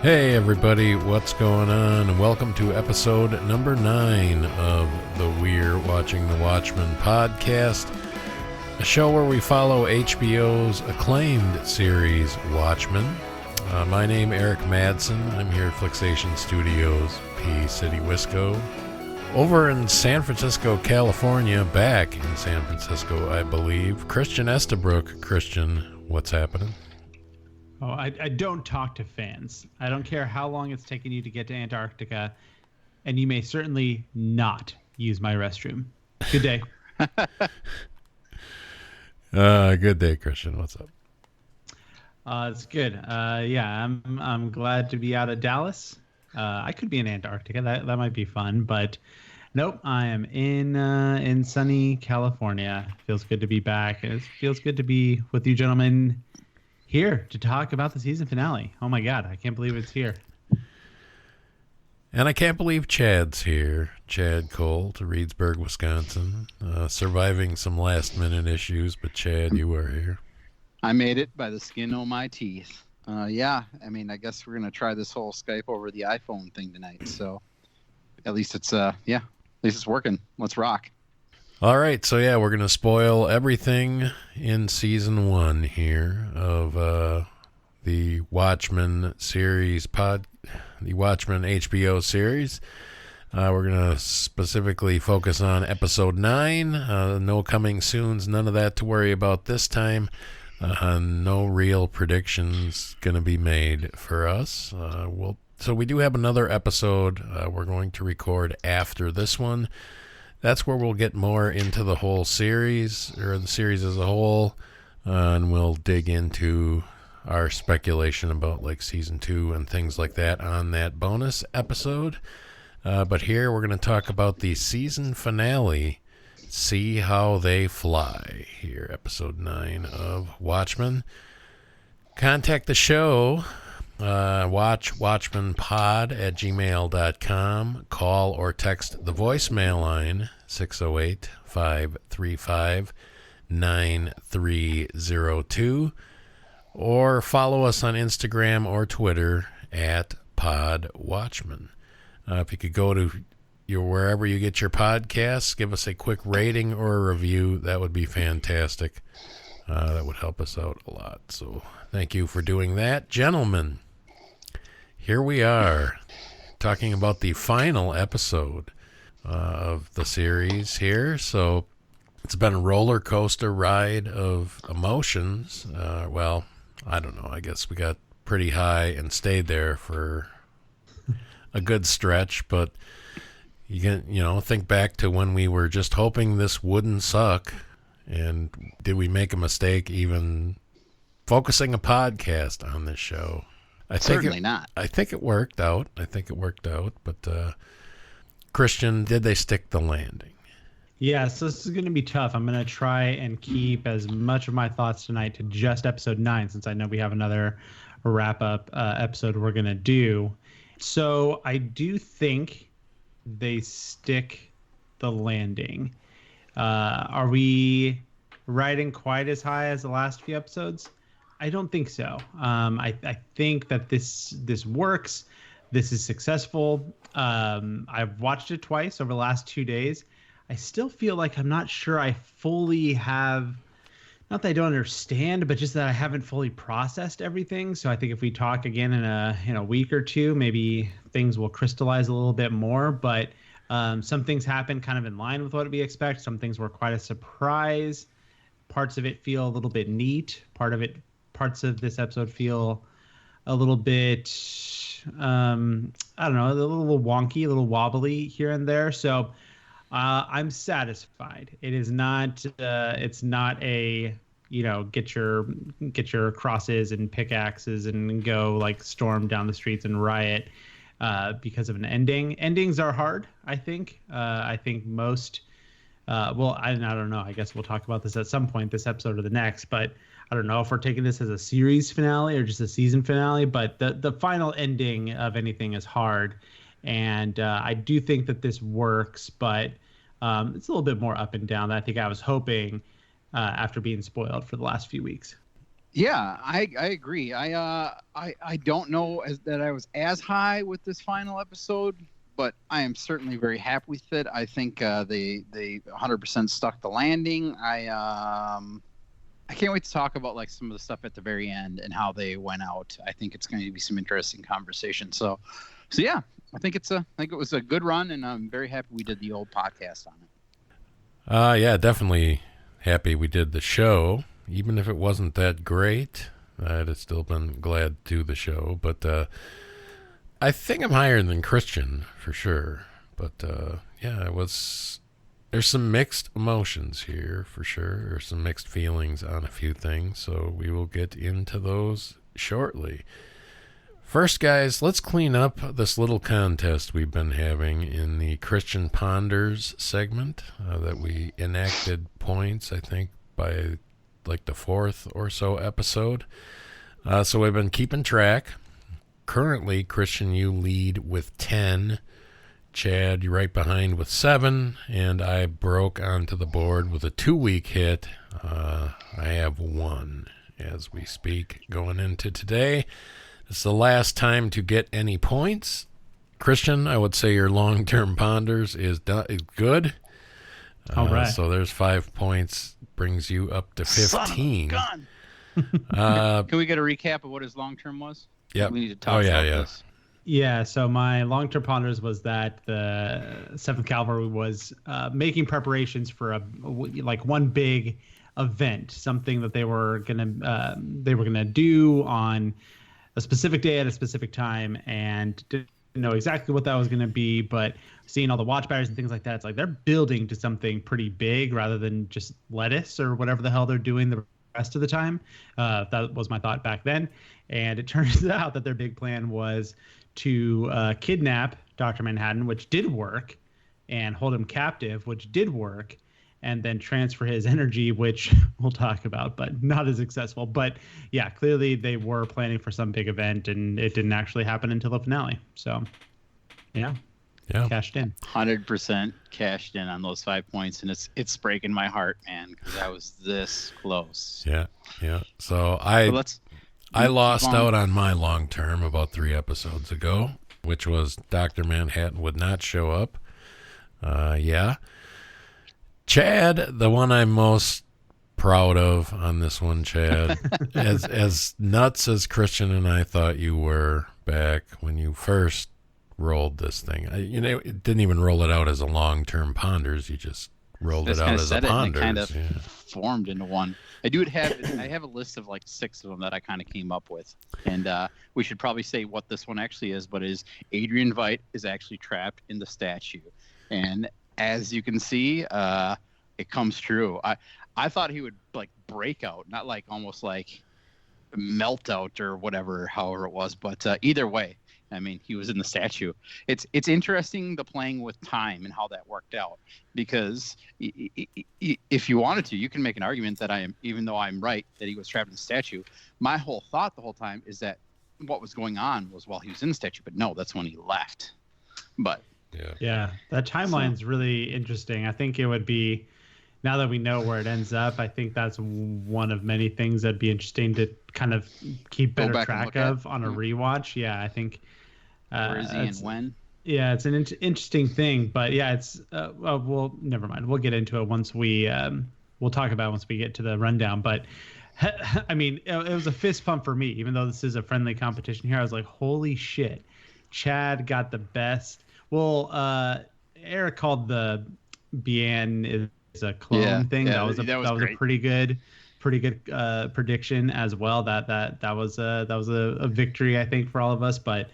Hey everybody, what's going on? And welcome to episode number 9 of the We're Watching the Watchmen podcast, a show where we follow HBO's acclaimed series Watchmen. My name is Eric Madsen. I'm here at Flicksation Studios, P City, Wisco. Over in San Francisco, California, back in San Francisco, I believe, Christian Estabrook. Christian, what's happening? Oh, I don't talk to fans. I don't care how long it's taken you to get to Antarctica, and you may certainly not use my restroom. Good day. Good day, Christian. What's up? It's good. Yeah, I'm glad to be out of Dallas. I could be in Antarctica. That might be fun, but nope. I am in sunny California. Feels good to be back. It feels good to be with you gentlemen here to talk about the season finale. Oh my God, I can't believe it's here. And I can't believe Chad's here. Chad Cole to Reedsburg, Wisconsin. Surviving some last minute issues, but Chad, you are here. I made it by the skin of my teeth. Yeah, I mean, I guess we're going to try this whole Skype over the iPhone thing tonight. So at least it's, at least it's working. Let's rock. All right, so yeah, we're going to spoil everything in season 1 here of the Watchmen series the Watchmen HBO series. We're going to specifically focus on episode 9. No coming soons, none of that to worry about this time. No real predictions going to be made for us. So we do have another episode we're going to record after this one. That's where we'll get more into the whole series, or the series as a whole, and we'll dig into our speculation about like season 2 and things like that on that bonus episode. But here we're going to talk about the season finale, See How They Fly, here, episode 9 of Watchmen. Contact the show. Watchmenpod@gmail.com. Call or text the voicemail line 608-535-9302, or follow us on Instagram or Twitter at PodWatchmen. If you could go to wherever you get your podcasts, give us a quick rating or a review. That would be fantastic. That would help us out a lot. So thank you for doing that, gentlemen. Here we are, talking about the final episode of the series here. So it's been a roller coaster ride of emotions. Well, I don't know. I guess we got pretty high and stayed there for a good stretch. But you can, think back to when we were just hoping this wouldn't suck. And did we make a mistake even focusing a podcast on this show? Certainly not. I think it worked out. But Christian, did they stick the landing? Yeah, so this is going to be tough. I'm going to try and keep as much of my thoughts tonight to just episode 9, since I know we have another wrap-up episode we're going to do. So I do think they stick the landing. Are we riding quite as high as the last few episodes? I don't think so. I think that this works. This is successful. I've watched it twice over the last 2 days. I still feel like I'm not sure I fully have, not that I don't understand, but just that I haven't fully processed everything. So I think if we talk again in a week or two, maybe things will crystallize a little bit more. But some things happen kind of in line with what we expect. Some things were quite a surprise. Parts of it feel a little bit neat. Parts of this episode feel a little bit, I don't know, a little wonky, a little wobbly here and there. So I'm satisfied. It is not. It's not a get your crosses and pickaxes and go like storm down the streets and riot because of an ending. Endings are hard. I think most. Well, I don't know. I guess we'll talk about this at some point, this episode or the next. But I don't know if we're taking this as a series finale or just a season finale. But the final ending of anything is hard. And I do think that this works, but it's a little bit more up and down than I think I was hoping after being spoiled for the last few weeks. Yeah, I agree. I don't know that I was as high with this final episode, but I am certainly very happy with it. I think they 100% stuck the landing. I can't wait to talk about like some of the stuff at the very end and how they went out. I think it's going to be some interesting conversation. So yeah, I think it was a good run, and I'm very happy we did the old podcast on it. Yeah, definitely happy we did the show. Even if it wasn't that great, I'd have still been glad to do the show. But I think I'm higher than Christian for sure. But yeah, it was. There's some mixed emotions here for sure. There's some mixed feelings on a few things, so we will get into those shortly. First, guys, let's clean up this little contest we've been having in the Christian Ponders segment that we enacted points, I think, by like the 4th or so episode. So we've been keeping track. Currently, Christian, you lead with 10. Chad, you're right behind with 7. And I broke onto the board with a 2-week hit. I have 1 as we speak going into today. It's the last time to get any points. Christian, I would say your long-term ponders is good. All right. So there's 5 points, brings you up to 15. Son of a gun. Can we get a recap of what his long term was? Yeah. We need to talk about this. Yeah, so my long-term ponders was that the 7th Cavalry was making preparations for one big event, something that they were gonna do on a specific day at a specific time, and didn't know exactly what that was going to be, but seeing all the watch batters and things like that, it's like they're building to something pretty big rather than just lettuce or whatever the hell they're doing the rest of the time. That was my thought back then, and it turns out that their big plan was to kidnap Dr. Manhattan, which did work, and hold him captive, which did work, and then transfer his energy, which we'll talk about, but not as successful. But yeah, clearly they were planning for some big event, and it didn't actually happen until the finale. So yeah, cashed in. 100% cashed in on those 5 points, and it's breaking my heart, man, because I was this close. Yeah. So I lost out on my long term about 3 episodes ago, which was Dr. Manhattan would not show up. Yeah. Chad, the one I'm most proud of on this one, Chad, as nuts as Christian and I thought you were back when you first rolled this thing. It didn't even roll it out as a long-term ponders. You just rolled it out as a ponders. Kind of formed into one. I have a list of like 6 of them that I kind of came up with, and we should probably say what this one actually is. But is Adrian Veidt is actually trapped in the statue, and as you can see, it comes true. I thought he would like break out, not like almost like melt out or whatever, however it was. But either way, I mean, he was in the statue. It's interesting the playing with time and how that worked out, because if you wanted to, you can make an argument that even though I'm right that he was trapped in the statue. My whole thought the whole time is that what was going on was while he was in the statue, but no, that's when he left. But yeah, that timeline's really interesting. I think it would be, now that we know where it ends up, I think that's one of many things that'd be interesting to kind of keep better track of on a rewatch. Yeah, I think. Where is he and when? Yeah, it's an interesting thing, but yeah, it's well, never mind. We'll get into it once we'll talk about it once we get to the rundown. But I mean, it was a fist pump for me, even though this is a friendly competition here. I was like, holy shit, Chad got the best. Well, Eric called the Bian is a clone thing. That was a pretty good prediction as well. That was a victory, I think, for all of us. But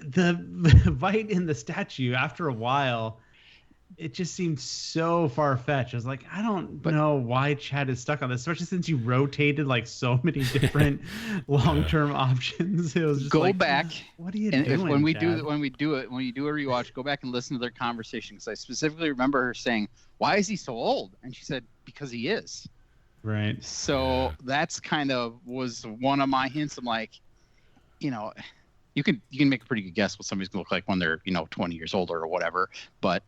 the fight in the statue, after a while, it just seemed so far-fetched. I was like, I don't know why Chad is stuck on this, especially since you rotated like so many different long-term options. It was just go back. What are you doing? When you do a rewatch, go back and listen to their conversation, because I specifically remember her saying, "Why is he so old?" And she said, "Because he is." Right. So that's kind of was one of my hints. I'm like, you can make a pretty good guess what somebody's gonna look like when they're 20 years older or whatever, but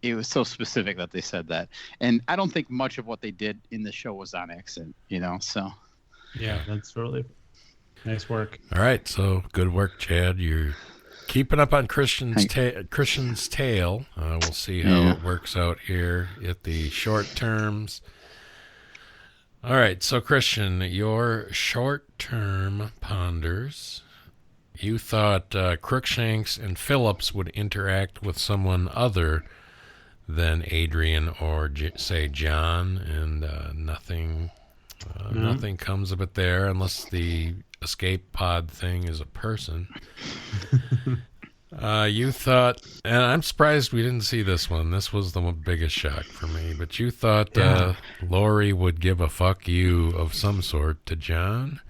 it was so specific that they said that, and I don't think much of what they did in the show was on accident, so Yeah, that's really nice work. All right, so good work, Chad. You're keeping up on Christian's tail. We'll see how it works out here at the short terms. All right, so Christian, your short-term ponders. You thought Crookshanks and Phillips would interact with someone other than Adrian or, say, John, and nothing comes of it there unless the escape pod thing is a person. You thought, and I'm surprised we didn't see this one. This was the biggest shock for me. But you thought Lori would give a fuck you of some sort to John.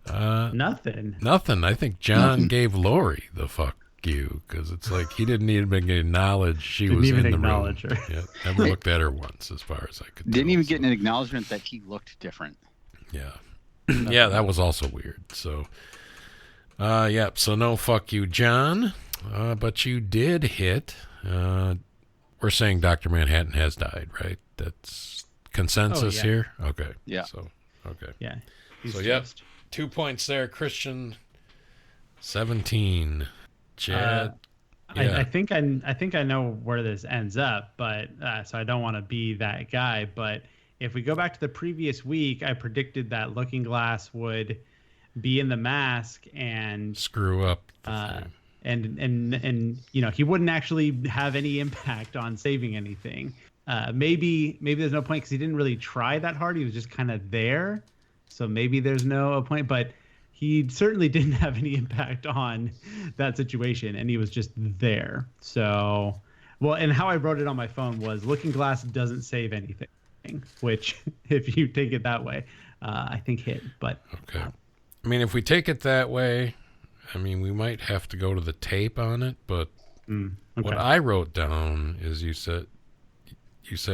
Nothing. I think John gave Lori the fuck you because it's like he didn't even acknowledge she was in the room. Her. Yeah, never looked at her once, as far as I could. Didn't even get an acknowledgement that he looked different. Yeah, yeah, that was also weird. So, so no fuck you, John. But you did hit. We're saying Dr. Manhattan has died, right? That's consensus here. Okay. Yeah. So okay. Yeah. So 2 points there, Christian. 17. Chad. I think I know where this ends up, but so I don't want to be that guy. But if we go back to the previous week, I predicted that Looking Glass would be in the mask and screw up. And he wouldn't actually have any impact on saving anything. Maybe there's no point because he didn't really try that hard. He was just kind of there. So maybe there's no point, but he certainly didn't have any impact on that situation, and he was just there. So, and how I wrote it on my phone was Looking Glass doesn't save anything, which, if you take it that way, I think hit. But okay. I mean, if we take it that way, I mean, we might have to go to the tape on it, but what I wrote down is you said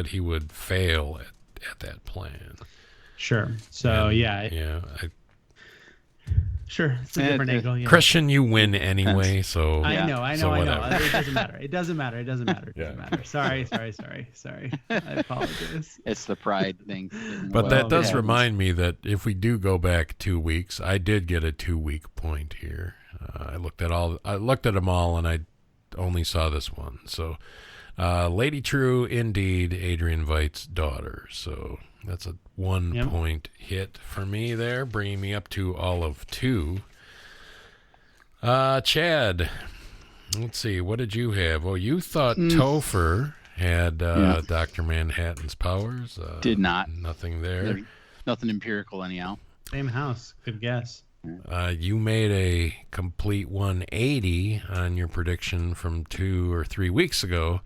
he would fail at that plan. Sure. So, sure. It's a different angle. Yeah. Christian, you win anyway, so... I know. So It doesn't matter. It doesn't matter. Sorry. I apologize. It's the pride thing. But that does remind me that if we do go back 2 weeks, I did get a 2-week point here. I looked at them all, and I only saw this one. So, Lady True, indeed, Adrian Veidt's daughter. So that's a 1 point hit for me there, bringing me up to all of 2. Chad, let's see, what did you have? Well, you thought Topher had Dr. Manhattan's powers. Did not. Nothing there. Nothing empirical anyhow. Same house. Good guess. You made a complete 180 on your prediction from 2 or 3 weeks ago,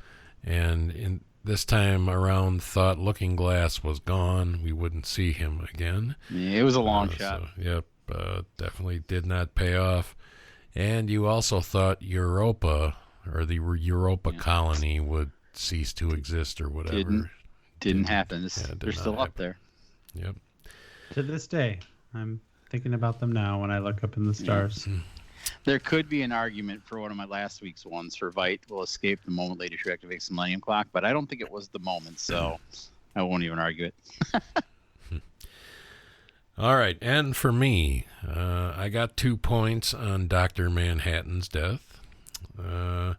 and this time around thought Looking Glass was gone. We wouldn't see him again. Yeah, it was a long shot. So, definitely did not pay off. And you also thought Europa, or the Europa colony, would cease to exist or whatever. Didn't happen. They're still up there. Yep. To this day, I'm thinking about them now when I look up in the stars. Yeah. There could be an argument for one of my last week's ones for Veidt will escape the moment later she activates the Millennium Clock, but I don't think it was the moment, so I won't even argue it. All right, and for me, I got 2 points on Dr. Manhattan's death. I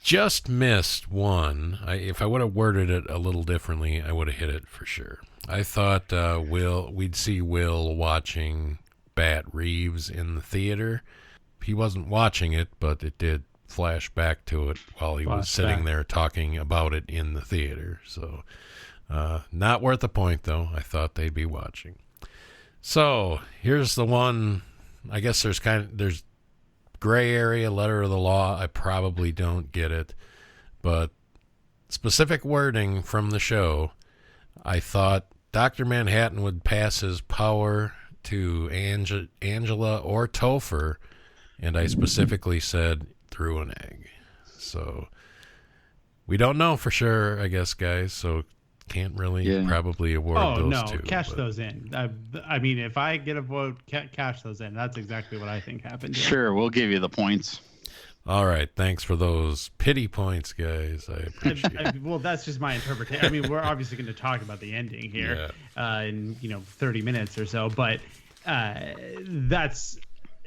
just missed one. If I would have worded it a little differently, I would have hit it for sure. I thought we'd see Will watching Bat Reeves in the theater. He wasn't watching it, but it did flash back to it while he was sitting there talking about it in the theater. So, not worth a point, though. I thought they'd be watching. So, here's the one. I guess there's gray area, letter of the law. I probably don't get it, but specific wording from the show. I thought Dr. Manhattan would pass his power to Angela or Topher, and I specifically said through an egg. So we don't know for sure, I guess, guys, so can't really probably award those two. Cash those in. I mean, if I get a vote, cash those in. That's exactly what I think happened here. Sure, we'll give you the points. All right. Thanks for those pity points, guys. I appreciate it. Well, that's just my interpretation. I mean, we're obviously going to talk about the ending here in 30 minutes or so, but that's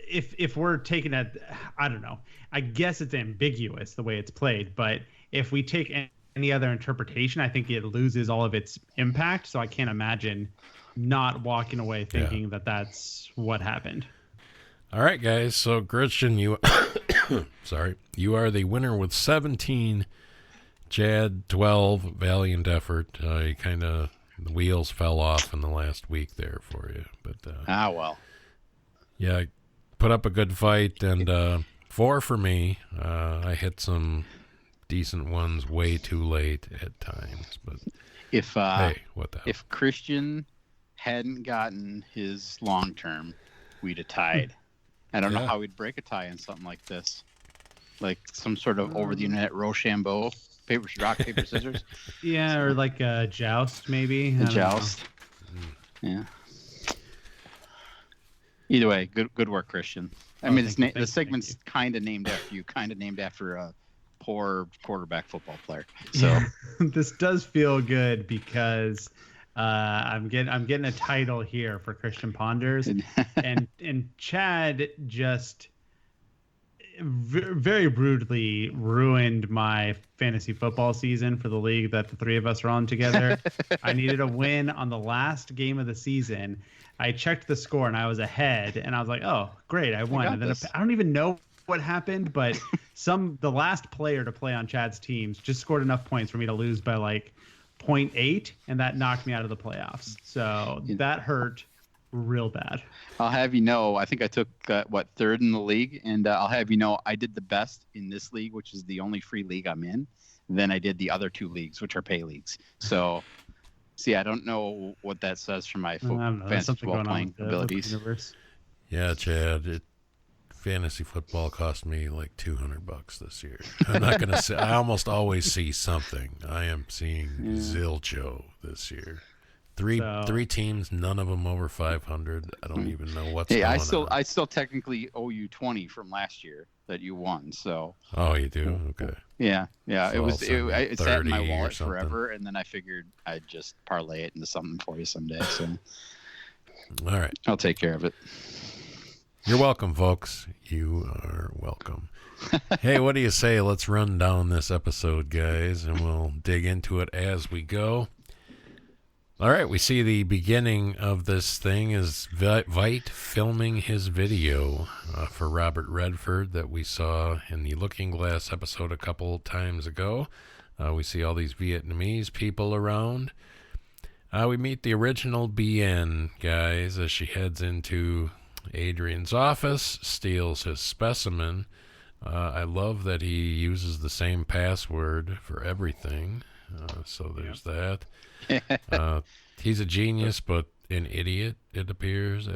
if we're taking that, I don't know. I guess it's ambiguous the way it's played, but if we take any other interpretation, I think it loses all of its impact. So I can't imagine not walking away thinking that that's what happened. All right, guys. So, Chrtistian, you are the winner with 17. Chad, 12. Valiant effort. The wheels fell off in the last week there for you, but well. Yeah, put up a good fight, and 4 for me. I hit some decent ones way too late at times, but hey, what the hell? If Chrtistian hadn't gotten his long term, we'd have tied. I don't know how we'd break a tie in something like this, like some sort of over the internet Rochambeau, rock paper scissors. Yeah, or like a joust maybe. A joust. Yeah. Either way, good work, Chrtistian. I mean, the segment's kind of named after you, kind of named after a poor quarterback football player. So yeah. This does feel good because I'm getting a title here for Christian Ponders, and Chad just very brutally ruined my fantasy football season for the league that the three of us are on together. I needed a win on the last game of the season. I checked the score and I was ahead, and I was like, "Oh, great, I won!" And then I don't even know what happened, but the last player to play on Chad's teams just scored enough points for me to lose by like 0.8, and that knocked me out of the playoffs. So that hurt real bad. I'll have you know, I think I took third in the league, and I'll have you know, I did the best in this league, which is the only free league I'm in. Then I did the other 2 leagues, which are pay leagues. So, see, I don't know what that says for my fantasy football playing abilities. Yeah, Chad, fantasy football cost me like $200 this year. I'm not gonna say. I almost always see something. I am seeing zilcho this year. Three teams, none of them over 500. I don't even know what's going on. I still technically owe you 20 from last year that you won. So. Oh, you do? Okay. Yeah. So It sat in my wallet forever, and then I figured I'd just parlay it into something for you someday. So. All right. I'll take care of it. You're welcome, folks. You are welcome. Hey, what do you say? Let's run down this episode, guys, and we'll dig into it as we go. All right, we see the beginning of this thing is Veidt filming his video for Robert Redford that we saw in the Looking Glass episode a couple times ago. We see all these Vietnamese people around. We meet the original BN, guys, as she heads into Adrian's office, steals his specimen. I love that he uses the same password for everything. So there's that. He's a genius, but an idiot, it appears,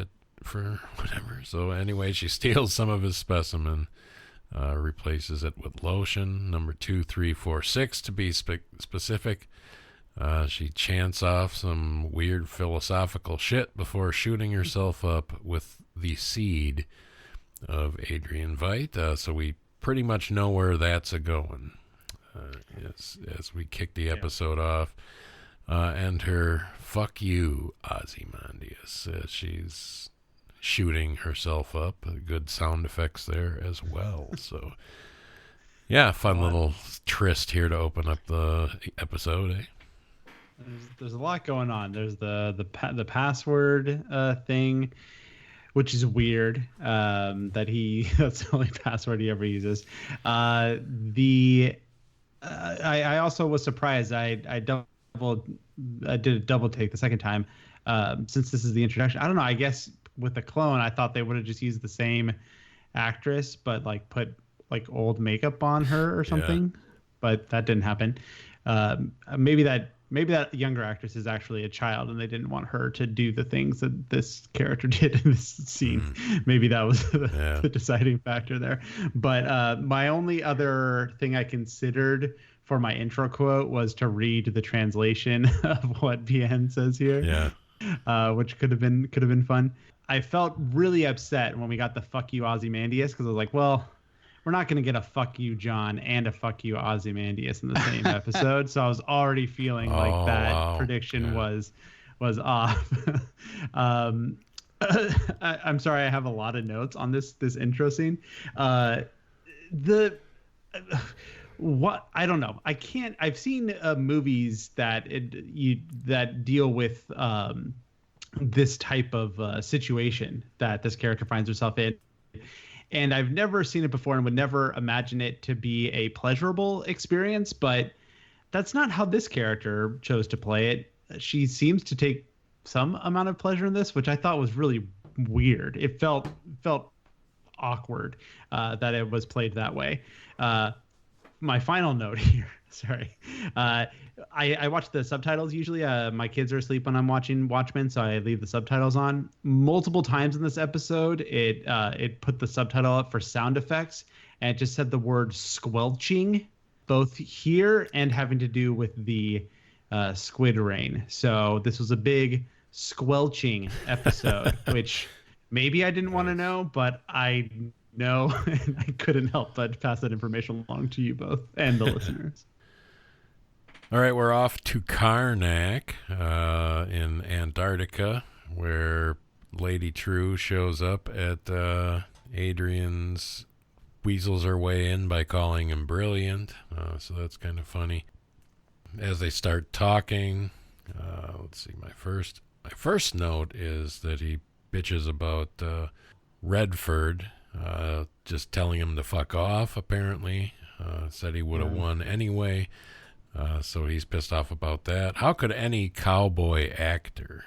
for whatever. So anyway, she steals some of his specimen, replaces it with lotion, number 2346 to be specific. She chants off some weird philosophical shit before shooting herself up with the seed of Adrian Veidt. So we pretty much know where that's a-going as we kick the episode off. And her fuck you, Ozymandias. She's shooting herself up. Good sound effects there as well. So, yeah, fun little tryst here to open up the episode, eh? There's a lot going on. There's the password thing, which is weird. That's the only password he ever uses. I also was surprised. I did a double take the second time, since this is the introduction. I don't know. I guess with the clone, I thought they would have just used the same actress, but like put like old makeup on her or something. Yeah. But that didn't happen. Maybe that younger actress is actually a child, and they didn't want her to do the things that this character did in this scene. Maybe that was the deciding factor there. But my only other thing I considered for my intro quote was to read the translation of what BN says here, which could have been fun. I felt really upset when we got the "fuck you, Ozymandias," because I was like, well, we're not going to get a fuck you, John, and a fuck you, Ozymandias in the same episode. So I was already feeling like that prediction was off. I'm sorry, I have a lot of notes on this intro scene. What I don't know. I've seen movies that deal with this type of situation that this character finds herself in, and I've never seen it before and would never imagine it to be a pleasurable experience. But that's not how this character chose to play it. She seems to take some amount of pleasure in this, which I thought was really weird. It felt awkward that it was played that way. My final note here, sorry. I watch the subtitles usually. My kids are asleep when I'm watching Watchmen, so I leave the subtitles on. Multiple times in this episode, it put the subtitle up for sound effects, and it just said the word squelching, both here and having to do with the squid rain. So this was a big squelching episode, which maybe I didn't want to know, but I know, and I couldn't help but pass that information along to you both and the listeners. All right, we're off to Karnak in Antarctica, where Lady True shows up at Adrian's, weasels her way in by calling him brilliant, so that's kind of funny. As they start talking, let's see, my first note is that he bitches about Redford just telling him to fuck off, apparently. Said he would have won anyway, so he's pissed off about that. How could any cowboy actor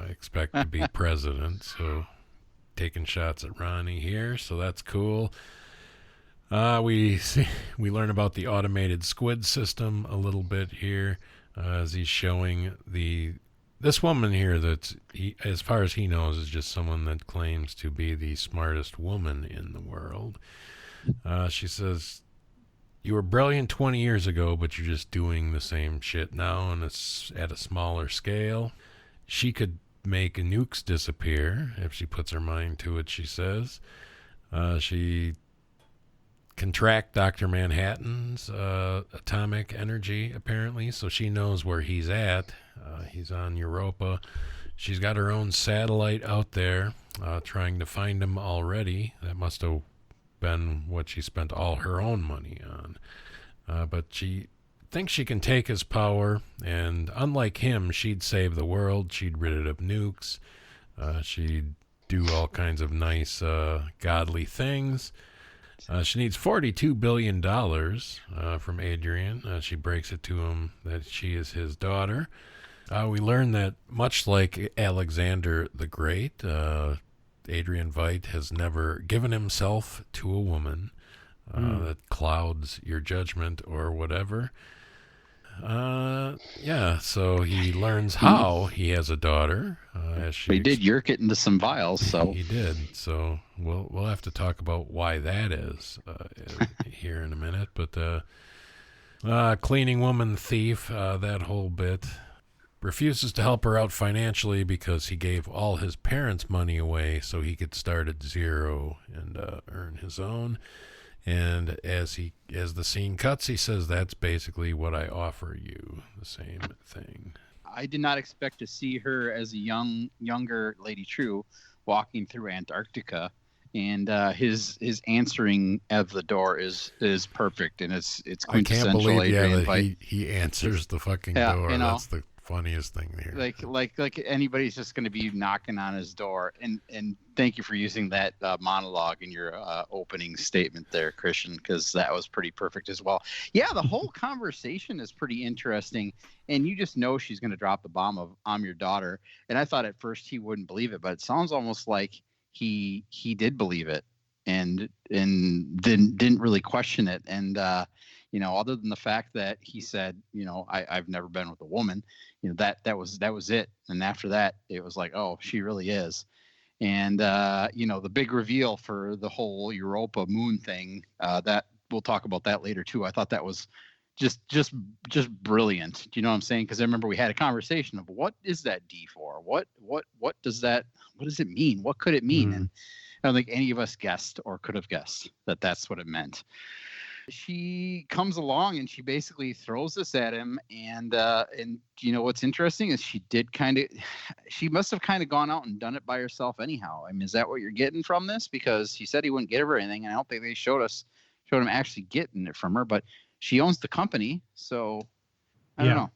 expect to be president? So taking shots at Ronnie here, so that's cool. We learn about the automated Squid system a little bit here, as he's showing this woman here that as far as he knows, is just someone that claims to be the smartest woman in the world. She says, "You were brilliant 20 years ago, but you're just doing the same shit now, and it's at a smaller scale. She could make nukes disappear if she puts her mind to it," she says. She can track Dr. Manhattan's atomic energy, apparently, so she knows where he's at. He's on Europa. She's got her own satellite out there trying to find him already. That must have been what she spent all her own money on. But she thinks she can take his power, and unlike him, she'd save the world. She'd rid it of nukes. She'd do all kinds of nice, godly things. She needs $42 billion from Adrian. She breaks it to him that she is his daughter. We learn that much like Alexander the Great, Adrian Veidt has never given himself to a woman. That clouds your judgment or whatever. So he learns how he has a daughter. But he did yerk it into some vials, so he did. So we'll have to talk about why that is here in a minute. But cleaning woman thief, that whole bit. Refuses to help her out financially because he gave all his parents' money away so he could start at zero and earn his own. And as the scene cuts, he says, "That's basically what I offer you." The same thing. I did not expect to see her as a younger Lady True walking through Antarctica, and his answering of the door is perfect, and it's quintessential. I can't believe Adrian that he answers the fucking door. That's the funniest thing here. Like anybody's just going to be knocking on his door, and thank you for using that monologue in your opening statement there, Christian, because that was pretty perfect as well. Yeah, the whole conversation is pretty interesting, and you just know she's going to drop the bomb of "I'm your daughter," and I thought at first he wouldn't believe it, but it sounds almost like he did believe it and didn't really question it. And other than the fact that he said, I've never been with a woman, that was it. And after that, it was like, oh, she really is. And the big reveal for the whole Europa moon thing, that we'll talk about that later too. I thought that was just brilliant. Do you know what I'm saying? Because I remember we had a conversation of what is that D for? What does it mean? What could it mean? I don't think any of us guessed or could have guessed that that's what it meant. She comes along and she basically throws this at him, and you know what's interesting is she must have kind of gone out and done it by herself anyhow. I mean, is that what you're getting from this? Because he said he wouldn't give her anything, and I don't think they showed him actually getting it from her, but she owns the company, so I don't know.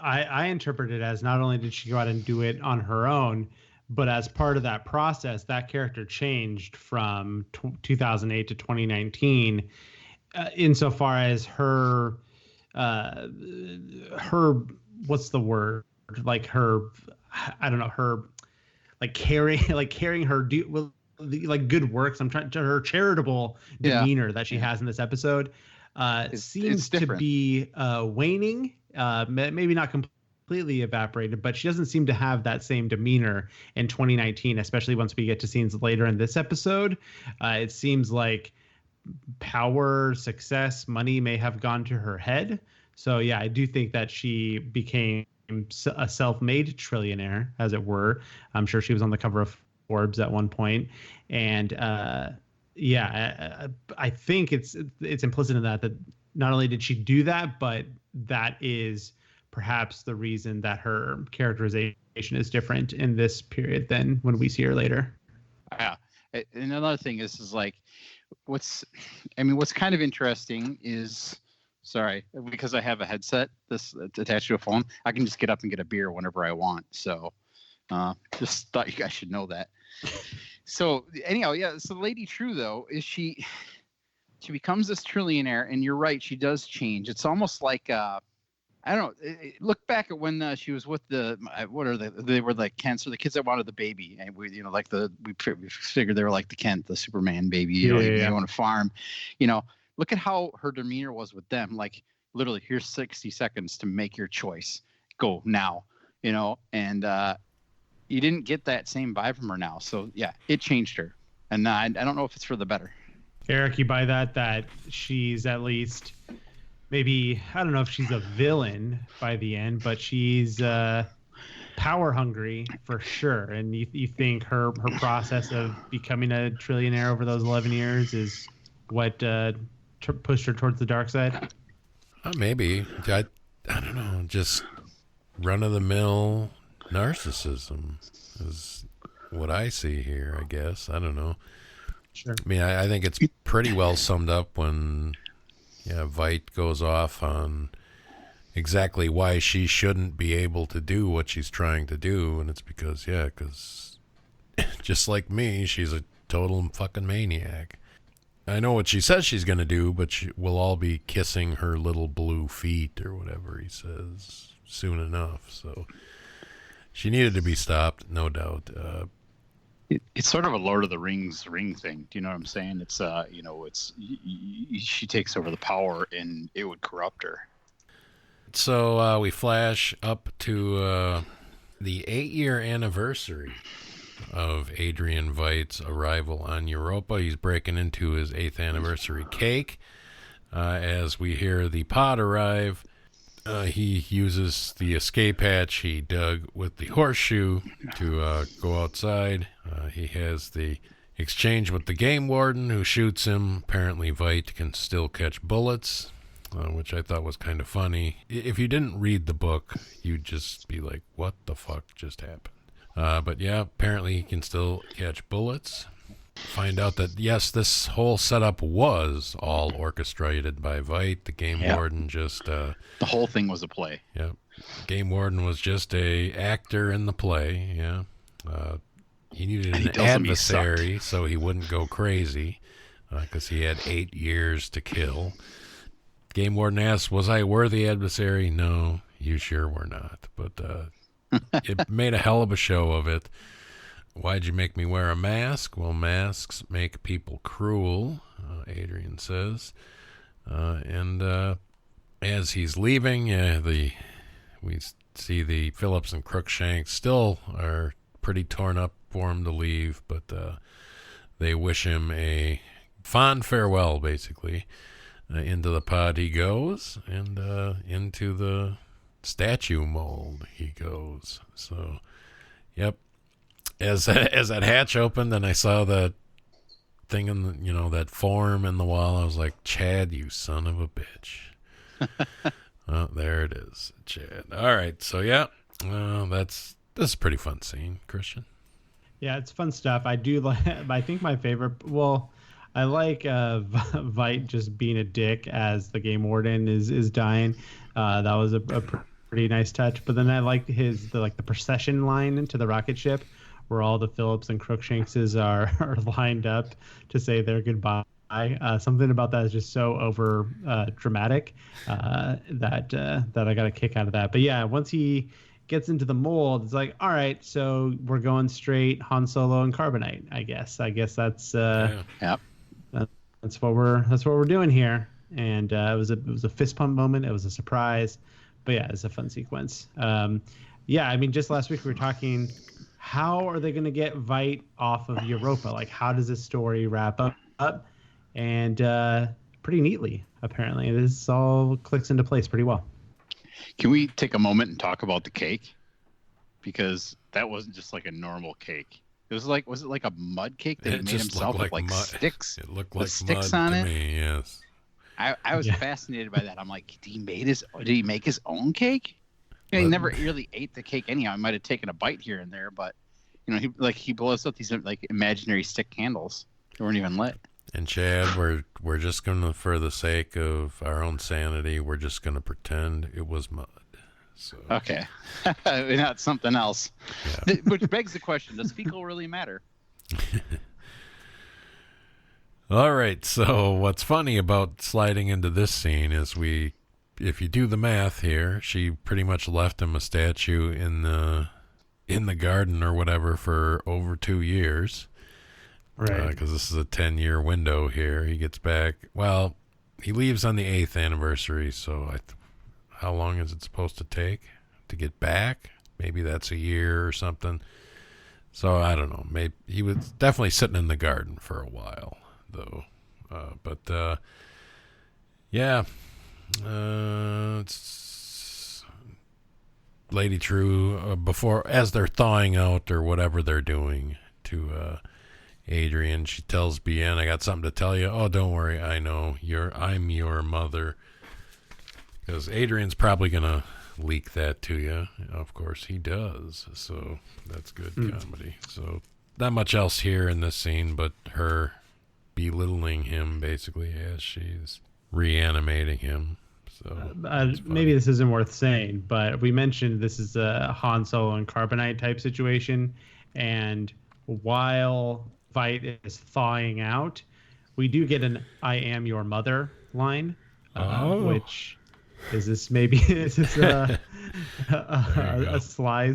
I interpret it as not only did she go out and do it on her own, but as part of that process, that character changed from 2008 to 2019, insofar as her what's the word? Like her, I don't know, her like carrying her like good works. I'm trying to her charitable demeanor that she has in this episode seems to be waning. Maybe not completely evaporated, but she doesn't seem to have that same demeanor in 2019, especially once we get to scenes later in this episode. It seems like power, success, money may have gone to her head. So yeah, I do think that she became a self-made trillionaire, as it were. I'm sure she was on the cover of Forbes at one point. And I think it's implicit in that not only did she do that, but that is perhaps the reason that her characterization is different in this period than when we see her later. Yeah. And another thing is like, what's kind of interesting is, sorry, because I have a headset this attached to a phone, I can just get up and get a beer whenever I want. So just thought you guys should know that. So anyhow, yeah. So Lady True, though, is she becomes this trillionaire, and you're right, she does change. It's almost like I don't know. Look back at when she was with they were like Kents, or the kids that wanted the baby, and we figured they were like the Kent, the Superman baby. You want to farm, Look at how her demeanor was with them. Like literally, here's 60 seconds to make your choice. Go now, and you didn't get that same vibe from her now. So yeah, it changed her, and I don't know if it's for the better. Eric, you buy that she's at least. Maybe, I don't know if she's a villain by the end, but she's power hungry for sure. And you think her process of becoming a trillionaire over those 11 years is what pushed her towards the dark side? Maybe. I don't know. Just run-of-the-mill narcissism is what I see here, I guess. I don't know. Sure. I mean, I think it's pretty well summed up when... Yeah, Veidt goes off on exactly why she shouldn't be able to do what she's trying to do, and it's because just like me, she's a total fucking maniac. I know what she says she's going to do, but we'll all be kissing her little blue feet or whatever he says soon enough, so she needed to be stopped, no doubt. It's sort of a Lord of the Rings ring thing. Do you know what I'm saying? It's she takes over the power and it would corrupt her. So we flash up to the 8-year anniversary of Adrian Veidt's arrival on Europa. He's breaking into his 8th anniversary cake as we hear the pod arrive. He uses the escape hatch he dug with the horseshoe to go outside. He has the exchange with the game warden who shoots him. Apparently Veidt can still catch bullets, which I thought was kind of funny. If you didn't read the book, you'd just be like, what the fuck just happened? But yeah, apparently he can still catch bullets. Find out that, yes, this whole setup was all orchestrated by Veidt. The game warden just... the whole thing was a play. Yeah. Game warden was just a actor in the play, yeah. He needed an adversary so he wouldn't go crazy because he had 8 years to kill. Game warden asked, was I a worthy adversary? No, you sure were not. But it made a hell of a show of it. Why'd you make me wear a mask? Well, masks make people cruel, Adrian says. And as he's leaving, we see the Phillips and Crookshanks still are pretty torn up for him to leave, but they wish him a fond farewell, basically. Into the pod he goes, and into the statue mold he goes. So, yep. as that hatch opened and I saw that thing in the, that form in the wall, I was like, Chad, you son of a bitch. Oh, there it is, Chad. All right, so yeah, this is a pretty fun scene, Christian. Yeah, it's fun stuff. I do like. I think my favorite. Well, I like Vite just being a dick as the game warden is dying. That was a pretty nice touch. But then I like the procession line into the rocket ship, where all the Phillips and Crookshankses are lined up to say their goodbye. Something about that is just so over dramatic that I got a kick out of that. But yeah, once he gets into the mold, it's like, all right, so we're going straight Han Solo and Carbonite. I guess that's Yep. That's what we're doing here. And it was a fist pump moment. It was a surprise, but yeah, it's a fun sequence. Yeah, I mean, just last week we were talking, how are they going to get Vite off of Europa? Like, how does this story wrap up? And pretty neatly, apparently, this all clicks into place pretty well. Can we take a moment and talk about the cake? Because that wasn't just like a normal cake. It was it like a mud cake that he made himself with like sticks? It looked like sticks mud on to it. Me, yes. I was fascinated by that. I'm like, did he make his own cake? He never really ate the cake anyhow. I might have taken a bite here and there, but he blows up these like imaginary stick candles that weren't even lit. And Chad, we're just gonna, for the sake of our own sanity, we're just gonna pretend it was mud. So. Okay, not something else. Yeah. Which begs the question: does fecal really matter? All right. So what's funny about sliding into this scene is if you do the math here, she pretty much left him a statue in the garden or whatever for over 2 years. Right, because this is a 10-year window here. He gets back. Well, he leaves on the 8th anniversary. So, how long is it supposed to take to get back? Maybe that's a year or something. So I don't know. Maybe he was definitely sitting in the garden for a while, though. Yeah. It's Lady True before, as they're thawing out or whatever they're doing to. Adrian, she tells Bien, I got something to tell you. Oh, don't worry, I know. I'm your mother. Because Adrian's probably going to leak that to you. Of course, he does. So that's good comedy. So not much else here in this scene, but her belittling him, basically, as she's reanimating him. So maybe this isn't worth saying, but we mentioned this is a Han Solo and Carbonite type situation. And while Vite is thawing out, we do get an "I am your mother" line, which is this a sly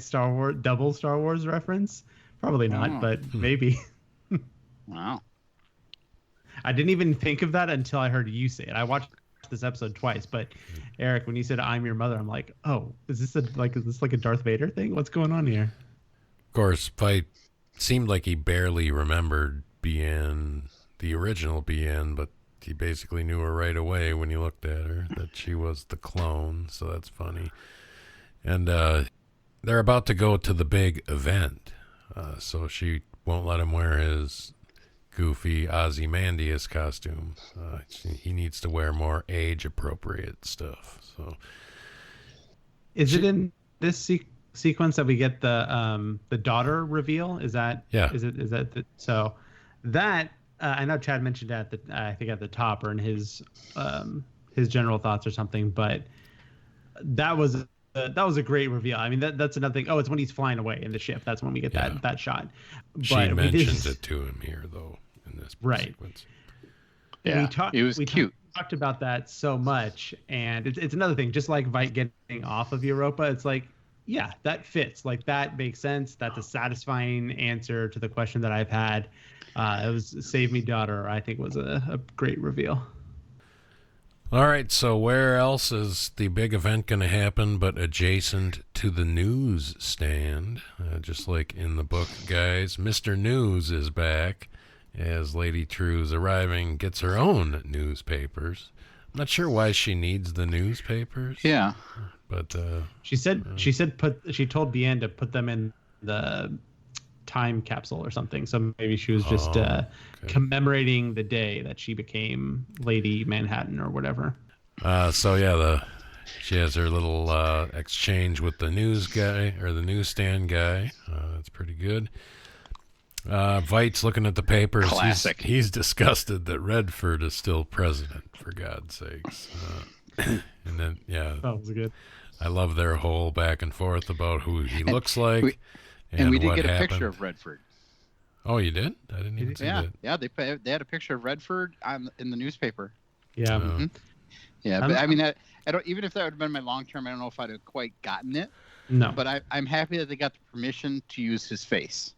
double Star Wars reference? Probably not, but maybe. Wow. I didn't even think of that until I heard you say it. I watched this episode twice, but Eric, when you said "I'm your mother," I'm like, oh, is this like a Darth Vader thing? What's going on here? Of course, Vite seemed like he barely remembered Bien, the original Bien, but he basically knew her right away when he looked at her, that she was the clone, so that's funny. And they're about to go to the big event, so she won't let him wear his goofy Ozymandias costume. He needs to wear more age-appropriate stuff. So, is it in this sequence that we get the daughter reveal? Is that so that I know Chad mentioned that I think at the top or in his general thoughts or something, but that was a great reveal. I mean that's another thing. Oh, it's when he's flying away in the ship. That's when we get that shot. She mentions it to him here though in this sequence. Yeah, it was cute. Talked about that so much, and it's another thing. Just like Vite getting off of Europa, it's like, yeah, that fits. Like, that makes sense. That's a satisfying answer to the question that I've had. It was Save Me Daughter, I think, was a great reveal. All right, so where else is the big event going to happen but adjacent to the newsstand? Just like in the book, guys, Mr. News is back as Lady True's arriving, gets her own newspapers. I'm not sure why she needs the newspapers. Yeah. But she told Bien to put them in the time capsule or something. So maybe she was just commemorating the day that she became Lady Manhattan or whatever. She has her little exchange with the news guy or the newsstand guy. That's pretty good. Veight's looking at the papers. Classic. He's disgusted that Redford is still president, for God's sakes. And then, that was good. I love their whole back and forth about who he looks like. And we did what get a happened. picture of Redford. Oh, you did? I didn't even see that. Yeah, they had a picture of Redford in the newspaper. Yeah. Mm-hmm. Yeah, but I mean, I don't. Even if that would have been my long term, I don't know if I'd have quite gotten it. No. But I'm happy that they got the permission to use his face.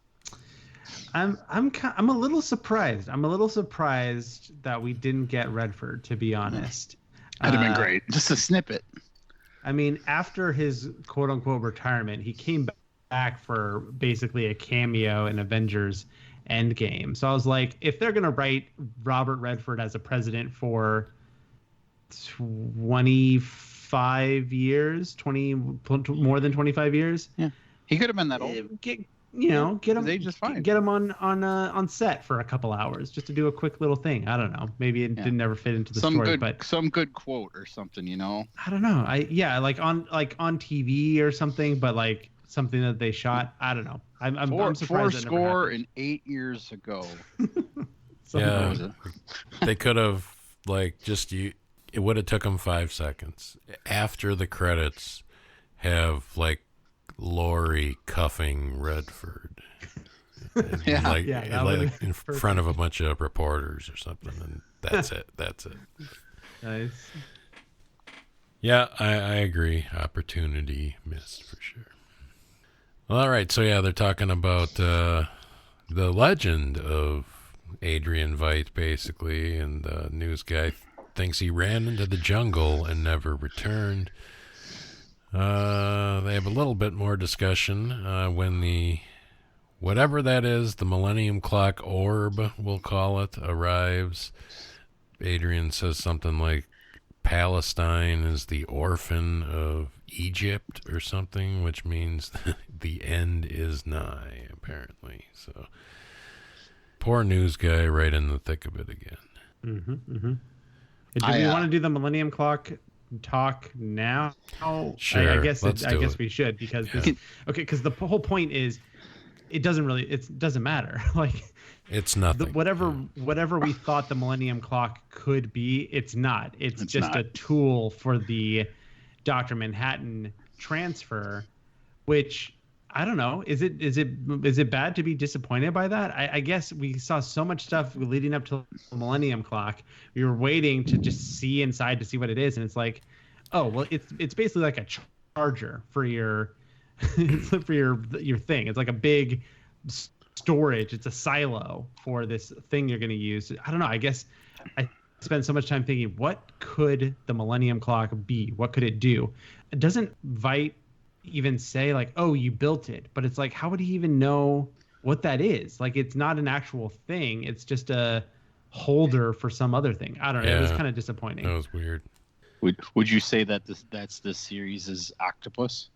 I'm a little surprised. I'm a little surprised that we didn't get Redford, to be honest. That'd have been great. Just a snippet. I mean, after his quote unquote retirement, he came back for basically a cameo in Avengers Endgame. So I was like, if they're gonna write Robert Redford as a president for 25 years, more than 25 years, yeah, he could have been that old. Get him. Just fine. Get him on set for a couple hours just to do a quick little thing. I don't know. Maybe it didn't ever fit into the story, but some good quote or something, I don't know. Like on TV or something, but like something that they shot. I don't know. I'm surprised. 408 years ago. They could have it would have took them 5 seconds after the credits. Have like Lori cuffing Redford, in front of a bunch of reporters or something, and that's it. Nice. Yeah, I agree. Opportunity missed for sure. Well, all right, so they're talking about the legend of Adrian Veidt, basically, and the news guy thinks he ran into the jungle and never returned. They have a little bit more discussion when the whatever that is, the Millennium Clock orb, we'll call it, arrives. Adrian says something like Palestine is the orphan of Egypt or something, which means the end is nigh, apparently. So poor news guy right in the thick of it again. Do we want to do the Millennium Clock talk now? Sure. I guess we should, because because the whole point is it doesn't matter. Like, it's nothing. Whatever we thought the Millennium Clock could be, it's not. It's just not a tool for the Dr. Manhattan transfer, which I don't know. Is it bad to be disappointed by that? I guess we saw so much stuff leading up to the Millennium Clock. We were waiting to just see inside to see what it is, and it's like, oh well, it's basically like a charger for your for your thing. It's like a big storage. It's a silo for this thing you're going to use. I don't know. I guess I spent so much time thinking, what could the Millennium Clock be? What could it do? Doesn't Veidt even say like, oh, you built it? But it's like, how would he even know what that is? Like, it's not an actual thing. It's just a holder for some other thing. I don't know. It was kind of disappointing. That was weird. Would you say that that's this series' octopus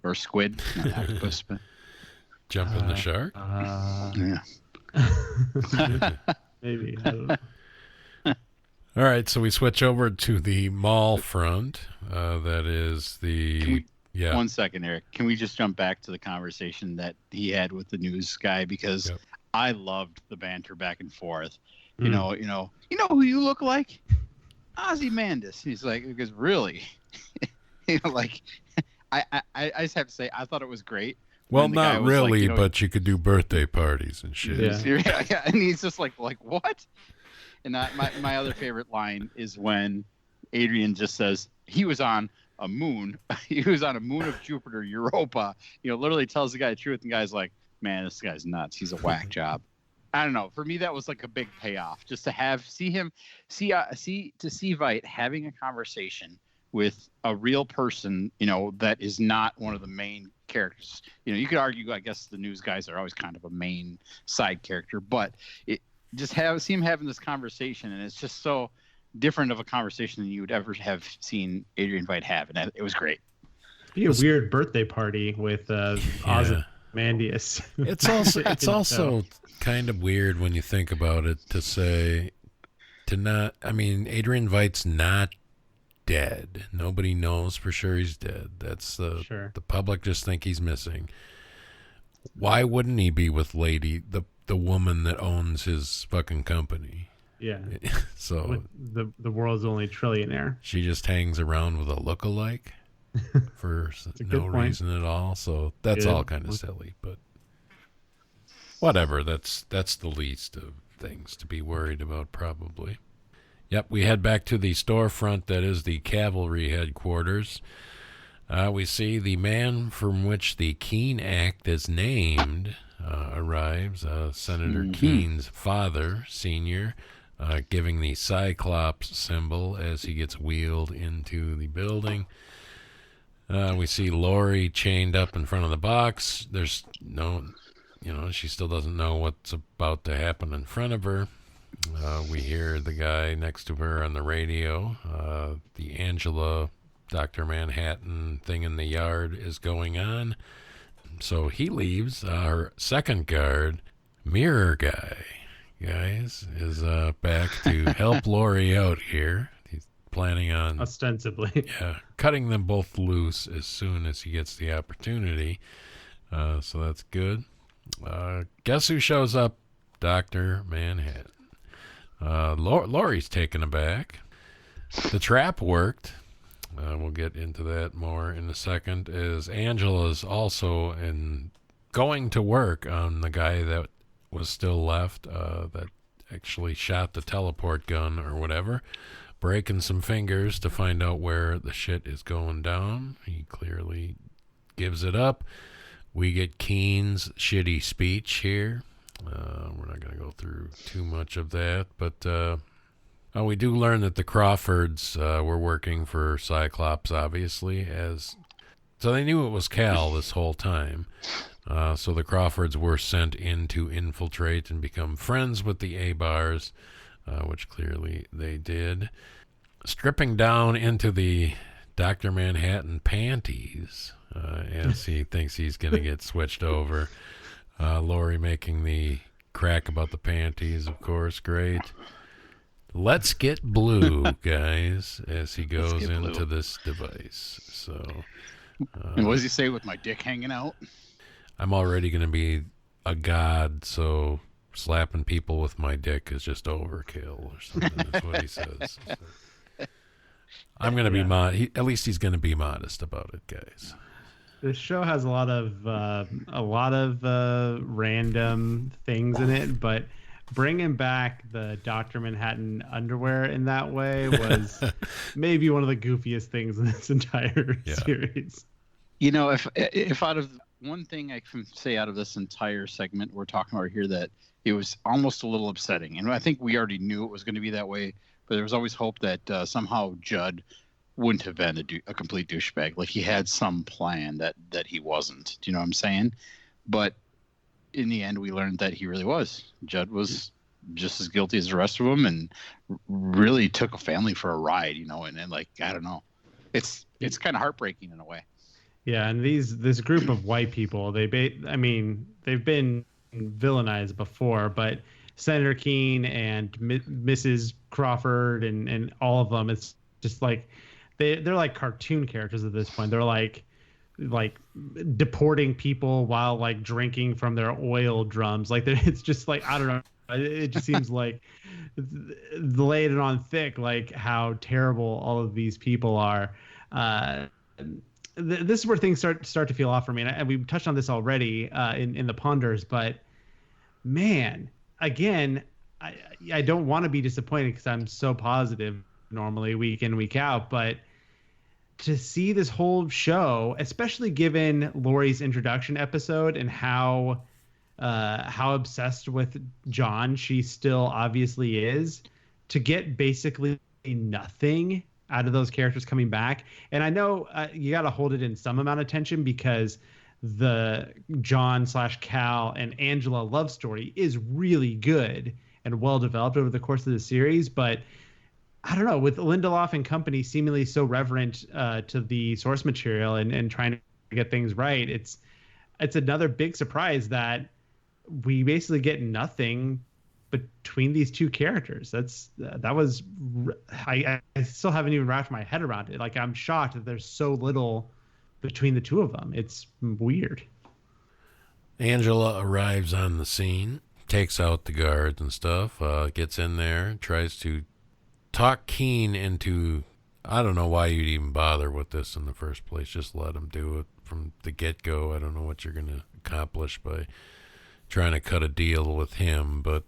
or squid? Not octopus, but jumping the shark. Maybe. I don't know. All right, so we switch over to the mall front. That is the. Yeah. 1 second, Eric. Can we just jump back to the conversation that he had with the news guy? Because I loved the banter back and forth. You know who you look like? Ozymandias. He's like, because really, like, I just have to say, I thought it was great. Well, not really, like, but you could do birthday parties and shit. Yeah. And he's just like what? And my other favorite line is when Adrian just says he was on a moon. He was on a moon of Jupiter, Europa. Literally tells the guy the truth, and the guy's like, man, this guy's nuts. He's a whack job. I don't know. For me, that was like a big payoff, just to see Veidt having a conversation with a real person, that is not one of the main characters. You could argue, I guess the news guys are always kind of a main side character, but see him having this conversation, and it's just so different of a conversation than you would ever have seen Adrian Veidt have, and it was great. It'd be a weird birthday party with Ozymandias. It's also kind of weird when you think about it Adrian Veidt's not dead. Nobody knows for sure he's dead. That's the public just think he's missing. Why wouldn't he be with Lady, the woman that owns his fucking company? Yeah. So the world's only trillionaire. She just hangs around with a lookalike for no reason at all. So that's all kind of silly, but whatever. That's the least of things to be worried about, probably. Yep, we head back to the storefront that is the cavalry headquarters. We see the man from which the Keene Act is named arrives, Senator Keene's father, Senior, giving the Cyclops symbol as he gets wheeled into the building. We see Lori chained up in front of the box. There's no, she still doesn't know what's about to happen in front of her. We hear the guy next to her on the radio. The Angela Dr. Manhattan thing in the yard is going on. So he leaves. Our second guard, Mirror Guy, guys, is back to help Lori out here. He's planning on ostensibly cutting them both loose as soon as he gets the opportunity. So that's good. Guess who shows up? Dr. Manhattan. Lori's taken aback. The trap worked. We'll get into that more in a second, as Angela's also going to work on the guy that was still left, that actually shot the teleport gun or whatever, breaking some fingers to find out where the shit is going down. He clearly gives it up. We get Keene's shitty speech here. We're not going to go through too much of that, but we do learn that the Crawfords were working for Cyclops, obviously, so they knew it was Cal this whole time. So the Crawfords were sent in to infiltrate and become friends with the A-Bars, which clearly they did. Stripping down into the Dr. Manhattan panties as he thinks he's going to get switched over. Lori making the crack about the panties, of course, great. Let's get blue, guys, as he goes into this device. So, and what does he say with my dick hanging out? I'm already going to be a god, so slapping people with my dick is just overkill or something. That's what he says. So, I'm going to be at least he's going to be modest about it, guys. This show has a lot of random things in it, but bringing back the Dr. Manhattan underwear in that way was maybe one of the goofiest things in this entire series. If out of one thing I can say out of this entire segment we're talking about here, that it was almost a little upsetting. And I think we already knew it was going to be that way, but there was always hope that somehow Judd wouldn't have been a complete douchebag. Like he had some plan that he wasn't. Do you know what I'm saying? But in the end, we learned that he really was. Judd was just as guilty as the rest of them, and really took a family for a ride. And like, I don't know, it's kind of heartbreaking in a way. Yeah, and this group of white people, they've been villainized before, but Senator Keene and Mrs. Crawford and all of them, it's just like they're like cartoon characters at this point. They're like deporting people while like drinking from their oil drums. Like it's just like, I don't know. It just seems like laid it on thick, like how terrible all of these people are. This is where things start to feel off for me. And we touched on this already in the Ponders, but man, again, I don't want to be disappointed because I'm so positive normally week in, week out, but to see this whole show, especially given Lori's introduction episode and how obsessed with John she still obviously is, to get basically nothing out of those characters coming back. And I know you got to hold it in some amount of tension because the John/Cal and Angela love story is really good and well developed over the course of the series, but I don't know, with Lindelof and company seemingly so reverent to the source material and trying to get things right, it's another big surprise that we basically get nothing between these two characters. I still haven't even wrapped my head around it. Like, I'm shocked that there's so little between the two of them. It's weird. Angela arrives on the scene, takes out the guards and stuff, gets in there, tries to talk Keen into, I don't know why you'd even bother with this in the first place. Just let him do it from the get-go. I don't know what you're going to accomplish by trying to cut a deal with him, but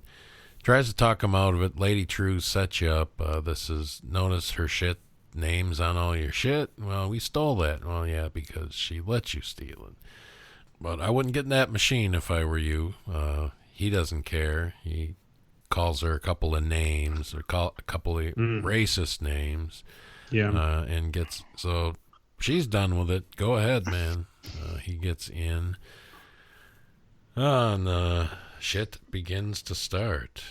tries to talk him out of it. Lady True sets you up. This is known as her shit. Names on all your shit. Well, we stole that. Well, yeah, because she let you steal it. But I wouldn't get in that machine if I were you. He doesn't care. He calls her a couple of names, or a couple of racist names. Yeah. And gets, so she's done with it. Go ahead, man. He gets in. And shit begins to start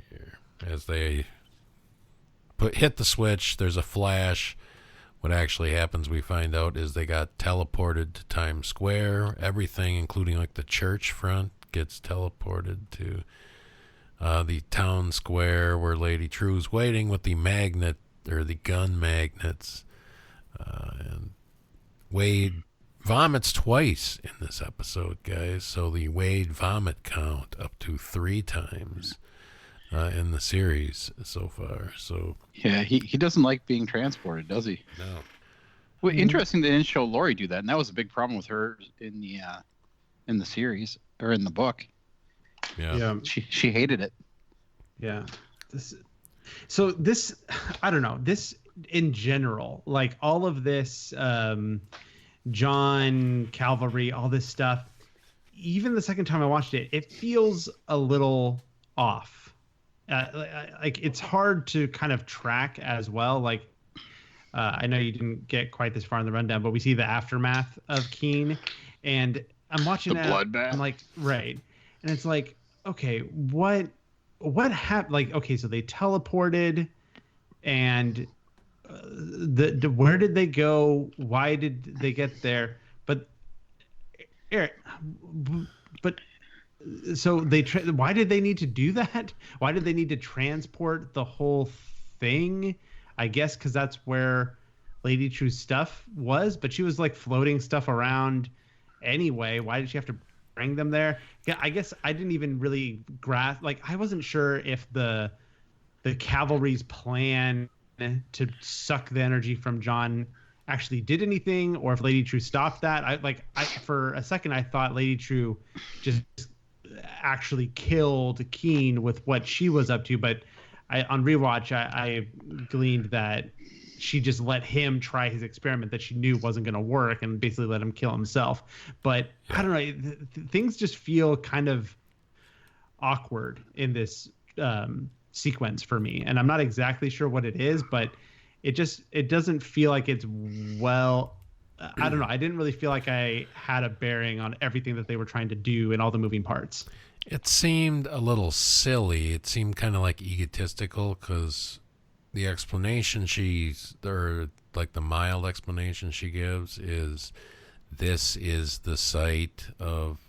here as they hit the switch. There's a flash. What actually happens, we find out, is they got teleported to Times Square. Everything, including like the church front, gets teleported to the town square where Lady True's waiting with the magnet, or the gun magnets. And Wade vomits twice in this episode, guys. So the Wade vomit count up to 3 times in the series so far. So yeah, he doesn't like being transported, does he? no. Well, interesting they didn't show Lori do that, and that was a big problem with her in the series, or in the book. Yeah. She hated it. Yeah. This, I don't know. This in general, like all of this, John Cavalry, all this stuff. Even the second time I watched it, it feels a little off. Like it's hard to kind of track as well. Like I know you didn't get quite this far in the rundown, but we see the aftermath of Keen, and I'm watching The that. bloodbath. I'm like, right, and it's like, okay, what happened? Like, okay, so they teleported, and where did they go? Why did they get there? But Eric, so why did they need to do that? Why did they need to transport the whole thing? I guess because that's where Lady True's stuff was, but she was like floating stuff around anyway. Why did she have to bring them there? Yeah, I guess I didn't even really grasp. Like, I wasn't sure if the cavalry's plan to suck the energy from John actually did anything, or if Lady True stopped that. For a second I thought Lady True just actually killed Keen with what she was up to, but on rewatch I gleaned that she just let him try his experiment that she knew wasn't going to work, and basically let him kill himself. But I don't know, things just feel kind of awkward in this sequence for me, and I'm not exactly sure what it is, but it doesn't feel like it's well. I don't know. I didn't really feel like I had a bearing on everything that they were trying to do and all the moving parts. It seemed a little silly. It seemed kind of like egotistical, because the explanation like the mild explanation she gives is, this is the site of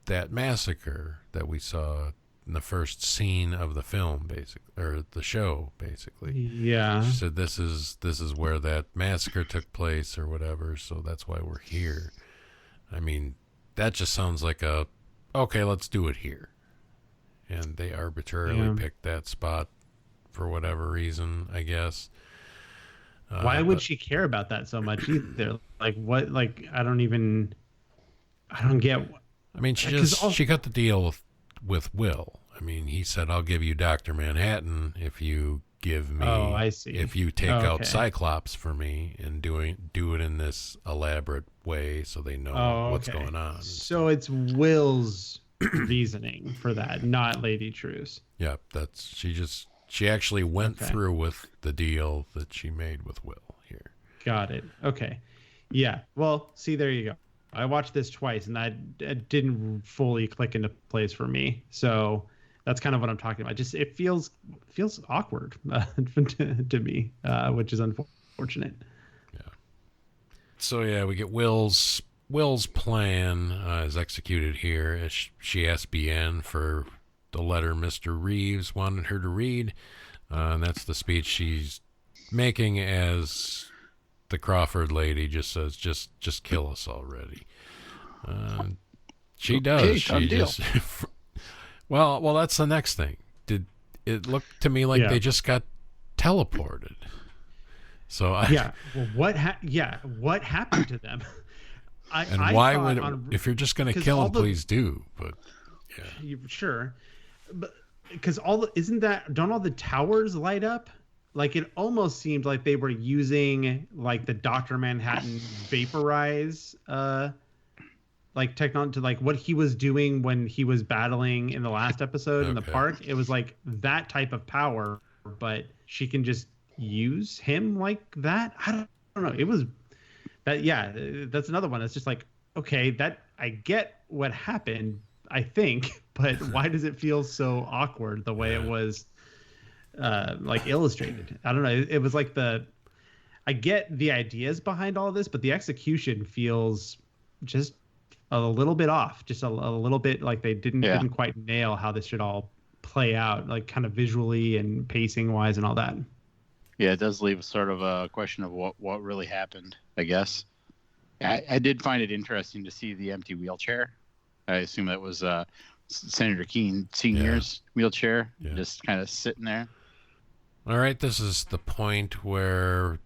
that massacre that we saw in the first scene of the film, basically, or the show, basically. Yeah. She said this is where that massacre took place, or whatever, so that's why we're here. I mean, that just sounds like okay, let's do it here. And they arbitrarily picked that spot for whatever reason, I guess. Why would she care about that so much either? Like, what? Like, I don't get. I mean, she got the deal with Will. I mean, he said, "I'll give you Dr. Manhattan if you give me." Oh, I see. If you take out Cyclops for me and do it in this elaborate way, so they know what's going on. So it's Will's reasoning for that, not Lady True's. Yeah, she actually went through with the deal that she made with Will here. Got it. Okay. Yeah. Well, see, there you go. I watched this twice, and that didn't fully click into place for me. So that's kind of what I'm talking about. Just it feels awkward to me, which is unfortunate. Yeah. So yeah, we get Will's Will's plan is executed here as she asks BN for the letter Mr. Reeves wanted her to read. And that's the speech she's making as the Crawford lady just says, just kill us already. She does. Okay, She just well, that's the next thing. Did it look to me like they just got teleported? So what happened to them? Why would if you're just going to kill them, please do. But sure, but because don't all the towers light up? Like it almost seemed like they were using like the Dr. Manhattan vaporize like technology to like what he was doing when he was battling in the last episode in the park. It was like that type of power, but she can just use him like that. I don't know. It was that. Yeah, that's another one. It's just like, okay, that I get what happened, I think, but why does it feel so awkward the way it was like illustrated? I don't know. It was like I get the ideas behind all this, but the execution feels just a little bit off, just a little bit like they didn't quite nail how this should all play out, like kind of visually and pacing wise and all that. Yeah, it does leave a sort of a question of what really happened, I guess. I did find it interesting to see the empty wheelchair. I assume that was Senator Keene Sr.'s wheelchair, just kind of sitting there. All right, this is the point where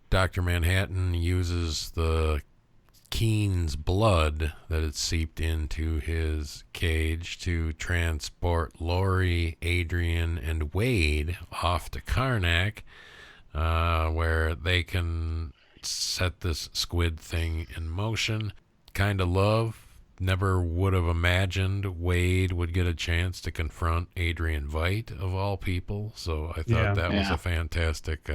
Dr. Manhattan uses the Keene's blood that had seeped into his cage to transport Lori, Adrian, and Wade off to Karnak, where they can set this squid thing in motion. Kind of love. Never would have imagined Wade would get a chance to confront Adrian Veidt, of all people. So I thought that was a fantastic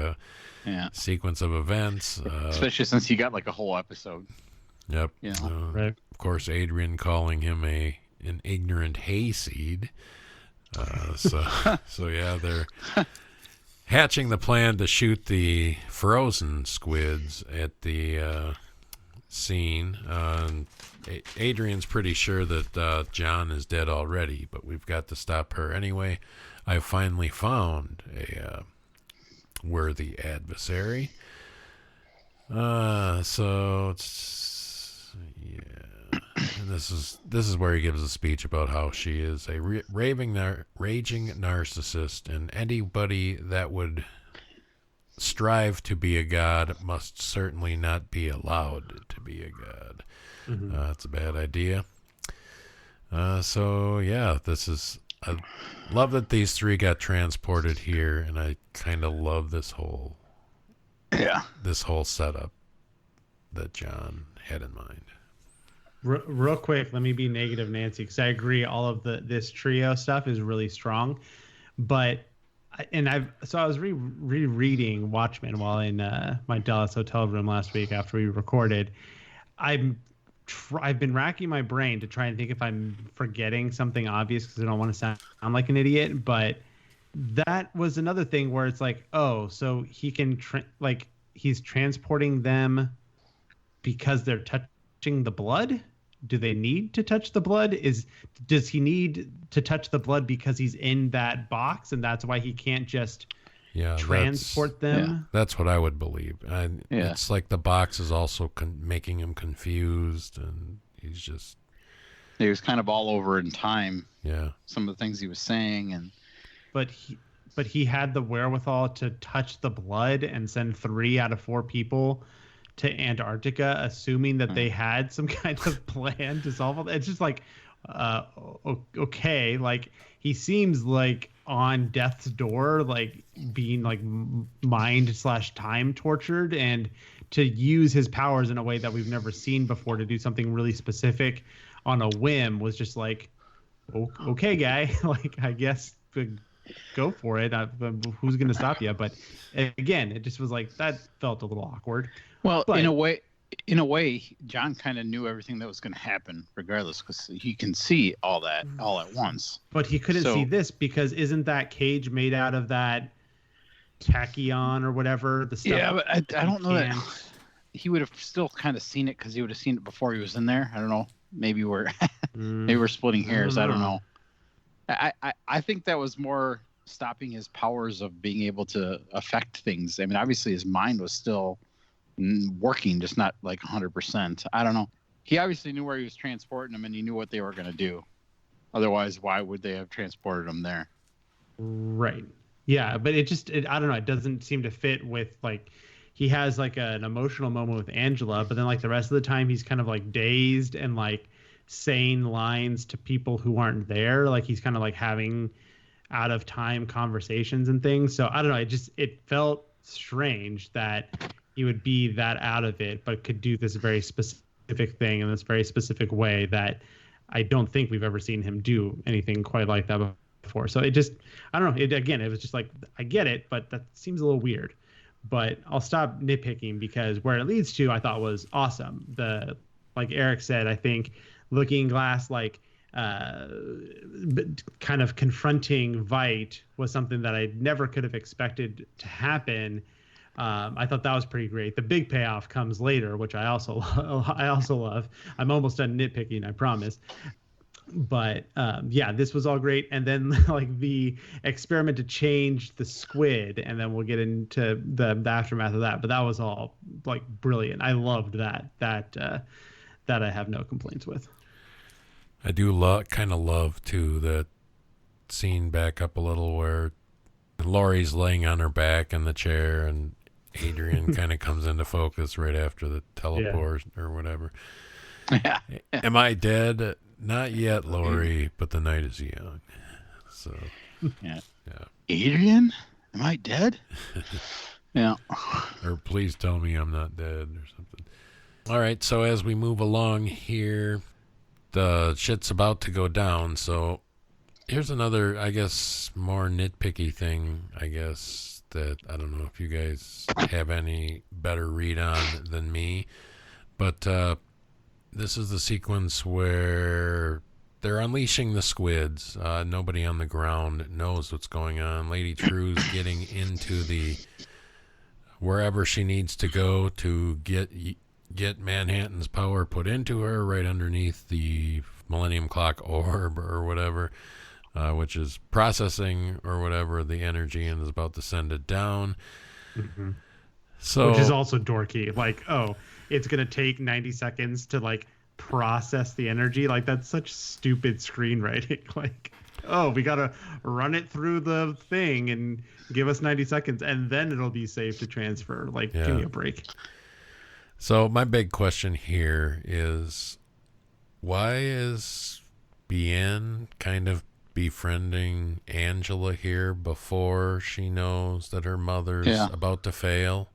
sequence of events. Especially since he got like a whole episode. Yep. Right. Of course, Adrian calling him an ignorant hayseed. So yeah, they're hatching the plan to shoot the frozen squids at the scene. Adrian's pretty sure that John is dead already, but we've got to stop her anyway. I finally found a worthy adversary. So it's and this is where he gives a speech about how she is a raging narcissist, and anybody that would strive to be a god must certainly not be allowed to be a god. That's a bad idea. So yeah, I love that these three got transported here, and I kind of love this whole setup that John had in mind. Real quick, let me be negative Nancy, because I agree all of this trio stuff is really strong, but I was rereading Watchmen while in my Dallas hotel room last week after we recorded. I've been racking my brain to try and think if I'm forgetting something obvious, because I don't want to sound like an idiot, but that was another thing where it's like, oh, so he can he's transporting them because they're touching the blood. Do they need to touch the blood? Does he need to touch the blood because he's in that box, and that's why he can't just transport them? Yeah. That's what I would believe. It's like the box is also making him confused, and he was kind of all over in time. Yeah, some of the things he was saying, but he had the wherewithal to touch the blood and send 3 out of 4 people to Antarctica, assuming that they had some kind of plan to solve it. It's just like, okay, like he seems like on death's door, like being like mind/time tortured, and to use his powers in a way that we've never seen before to do something really specific on a whim was just like, okay, guy, like I guess go for it. Who's going to stop you? But again, it just was like that felt a little awkward. Well, in a way, John kind of knew everything that was going to happen, regardless, because he can see all that all at once. But he couldn't see this because isn't that cage made out of that tachyon or whatever? The stuff. Yeah, but I don't know that. he would have still kind of seen it because he would have seen it before he was in there. I don't know. Maybe maybe we're splitting hairs. I don't know. I think that was more stopping his powers of being able to affect things. I mean, obviously his mind was still working, just not like 100%. I don't know. He obviously knew where he was transporting them, and he knew what they were going to do. Otherwise, why would they have transported them there? Right. Yeah, but I don't know. It doesn't seem to fit with, like, he has like an emotional moment with Angela, but then like the rest of the time he's kind of like dazed and like saying lines to people who aren't there. Like he's kind of like having out of time conversations and things. So I don't know. It felt strange that he would be that out of it, but could do this very specific thing in this very specific way that I don't think we've ever seen him do anything quite like that before. So I don't know. It was just like, I get it, but that seems a little weird. But I'll stop nitpicking because where it leads to, I thought was awesome. Like Eric said, I think Looking Glass, like kind of confronting Veidt was something that I never could have expected to happen. I thought that was pretty great. The big payoff comes later, which I also love. I'm almost done nitpicking, I promise. But yeah, this was all great. And then like the experiment to change the squid, and then we'll get into the aftermath of that. But that was all like brilliant. I loved that I have no complaints with. I do kind of love too that scene back up a little where Laurie's laying on her back in the chair and Adrian kind of comes into focus right after the teleport or whatever. Yeah. Am I dead? Not yet, Laurie, but the night is young. So, yeah. Adrian, am I dead? Yeah. Or please tell me I'm not dead or something. All right, so as we move along here, the shit's about to go down. So here's another, I guess, more nitpicky thing, I guess, that I don't know if you guys have any better read on than me. But this is the sequence where they're unleashing the squids. Nobody on the ground knows what's going on. Lady True's getting into the wherever she needs to go to get Manhattan's power put into her right underneath the Millennium Clock orb or whatever, which is processing or whatever the energy and is about to send it down. Mm-hmm. So, which is also dorky. Like, oh, it's going to take 90 seconds to like process the energy. Like that's such stupid screenwriting. Like, oh, we got to run it through the thing and give us 90 seconds and then it'll be safe to transfer. Like, give me a break. So my big question here is, why is Bien kind of befriending Angela here before she knows that her mother's about to fail?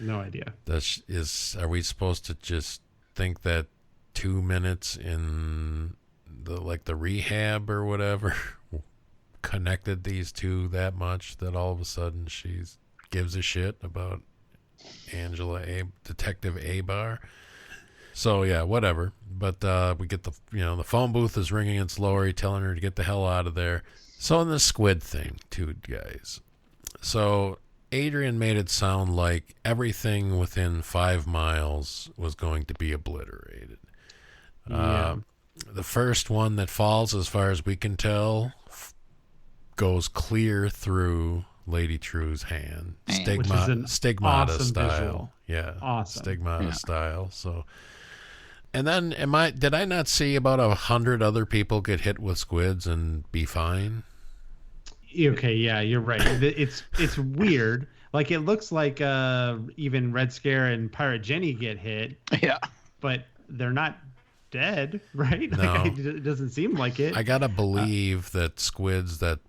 No idea. Are we supposed to just think that 2 minutes in the rehab or whatever connected these two that much that all of a sudden she gives a shit about Detective Abar? So yeah, whatever. But we get the phone booth is ringing. It's Laurie telling her to get the hell out of there. So in the squid thing too, guys. So Adrian made it sound like everything within 5 miles was going to be obliterated. Yeah. The first one that falls, as far as we can tell, goes clear through Lady True's hand. Stigmata awesome style. Visual. Yeah. Awesome. Stigmata style. So, and then did I not see about 100 other people get hit with squids and be fine? Okay, yeah, you're right. It's weird. Like it looks like even Red Scare and Pirate Jenny get hit. Yeah. But they're not dead, right? No. Like, it doesn't seem like it. I gotta believe that squids that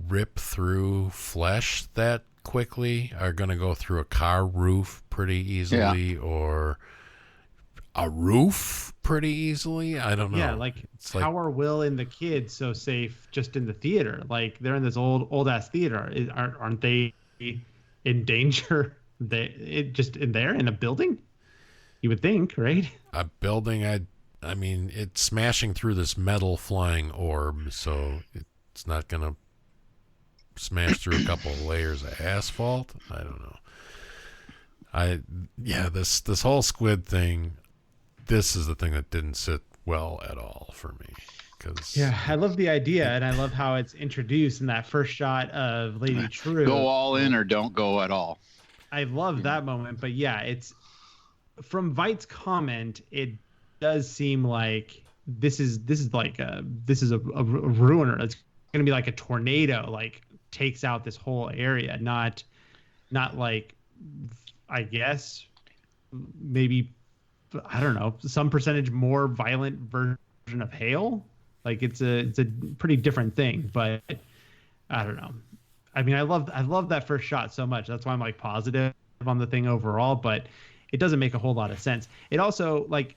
rip through flesh that quickly are gonna go through a car roof pretty easily, or a roof pretty easily. I don't know. Yeah, like how are Will and the kids so safe just in the theater? Like they're in this old ass theater. Aren't they in danger? Just in there in a building? You would think, right? A building. I mean, it's smashing through this metal flying orb, so it's not gonna smash through a couple of layers of asphalt. I don't know. This whole Squid thing, this is the thing that didn't sit well at all for me. I love the idea, and I love how it's introduced in that first shot of Lady True. Go all in or don't go at all. I love that moment, but yeah, it's from Veidt's comment, it does seem like this is a ruiner. It's going to be like a tornado, like takes out this whole area, not like, I guess maybe, I don't know, some percentage more violent version of hail. Like it's a pretty different thing, but I don't know. I mean, I love that first shot so much. That's why I'm like positive on the thing overall, but it doesn't make a whole lot of sense. It also, like,